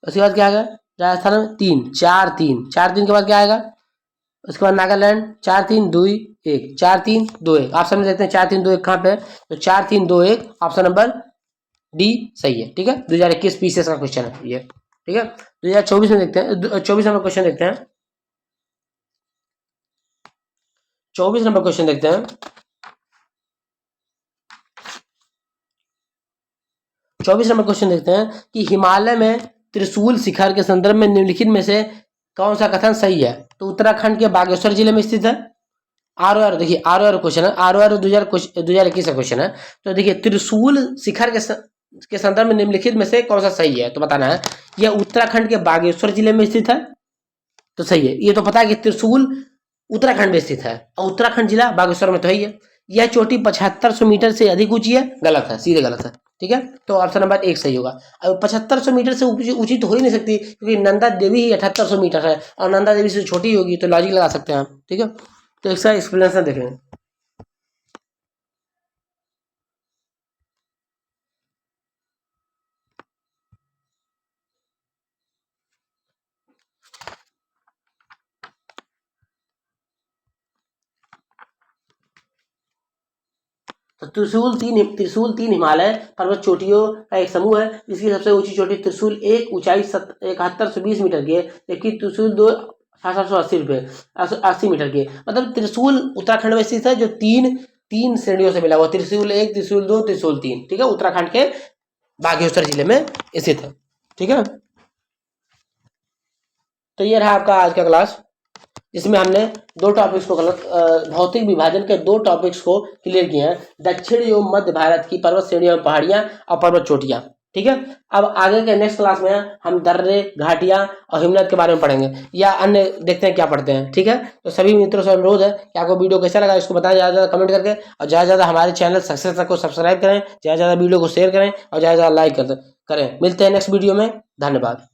उसके बाद क्या आएगा? राजस्थान में 3, 4 3, 4 3 के बाद क्या आएगा? उसके बाद नागालैंड 4 3 2 1, 4 3 2 1। ऑप्शन में देखते हैं 4 3 2 1 कहाँ पे है? तो 4 3 2 1 ऑप्शन नंबर डी सही है। ठीक है। 2021 पीसीएस का क्वेश्चन है ये। ठीक है। 2024 में देखते हैं, 24 नंबर क्वेश्चन देखते हैं। 24 नंबर क्वेश्चन देखते हैं। 24 नंबर क्वेश्चन देखते हैं कि हिमालय में त्रिशूल शिखर के संदर्भ में निम्नलिखित में से कौन सा कथन सही है? तो उत्तराखंड के बागेश्वर जिले में स्थित है। आर देखिए आर क्वेश्चन है। आर 2021 का क्वेश्चन है। तो देखिए त्रिशूल शिखर के संदर्भ में निम्नलिखित में से कौन सा सही है? तो बताना है। यह उत्तराखंड के बागेश्वर जिले में स्थित है, तो सही है। ये तो पता है कि त्रिशूल उत्तराखंड में स्थित है और उत्तराखंड जिला बागेश्वर में तो ही है। यह चोटी 7500 मीटर से अधिक ऊंची है, गलत है, सीधे गलत है। ठीक है। तो ऑप्शन नंबर 1 सही होगा। अब 7500 मीटर से ऊंची तो हो ही नहीं सकती, क्योंकि नंदा देवी ही 7800 मीटर है और नंदा देवी से छोटी होगी, तो लॉजिक लगा सकते हैं आप। ठीक है। तो इसका एक्सप्लेनेशन देखें। तो त्रिशूल तीन हिमालय पर्वत चोटियों का एक समूह है, जिसकी सबसे ऊंची चोटी त्रिशूल 1 ऊंचाई 7120 मीटर की है, जबकि त्रिशूल 2 ₹780 80 मीटर की। मतलब त्रिशूल उत्तराखंड में स्थित है, जो तीन श्रेणियों से मिला हुआ, त्रिशूल 1, त्रिशूल 2, त्रिशूल 3, ठीक है, उत्तराखंड के बागेश्वर जिले में स्थित है, ठीक है। तो ये रहा आपका आज का क्लास, इसमें हमने दो टॉपिक्स को भौतिक विभाजन के दो टॉपिक्स को क्लियर किए हैं, दक्षिण एवं मध्य भारत की पर्वत श्रेणी एवं पहाड़ियां और पर्वत चोटियां, ठीक है। अब आगे के नेक्स्ट क्लास में हम दर्रे, घाटियां और हिमनद के बारे में पढ़ेंगे, या अन्य देखते हैं क्या पढ़ते हैं, ठीक है। तो सभी मित्रों से अनुरोध है कि आपको वीडियो कैसा लगा इसको बताएं ज़्यादा ज़्यादा कमेंट करके, और ज़्यादा ज़्यादा हमारे चैनल सक्सेस को सब्सक्राइब करें, ज़्यादा ज़्यादा वीडियो को शेयर करें और ज़्यादा ज़्यादा लाइक करें। मिलते हैं नेक्स्ट वीडियो में, धन्यवाद।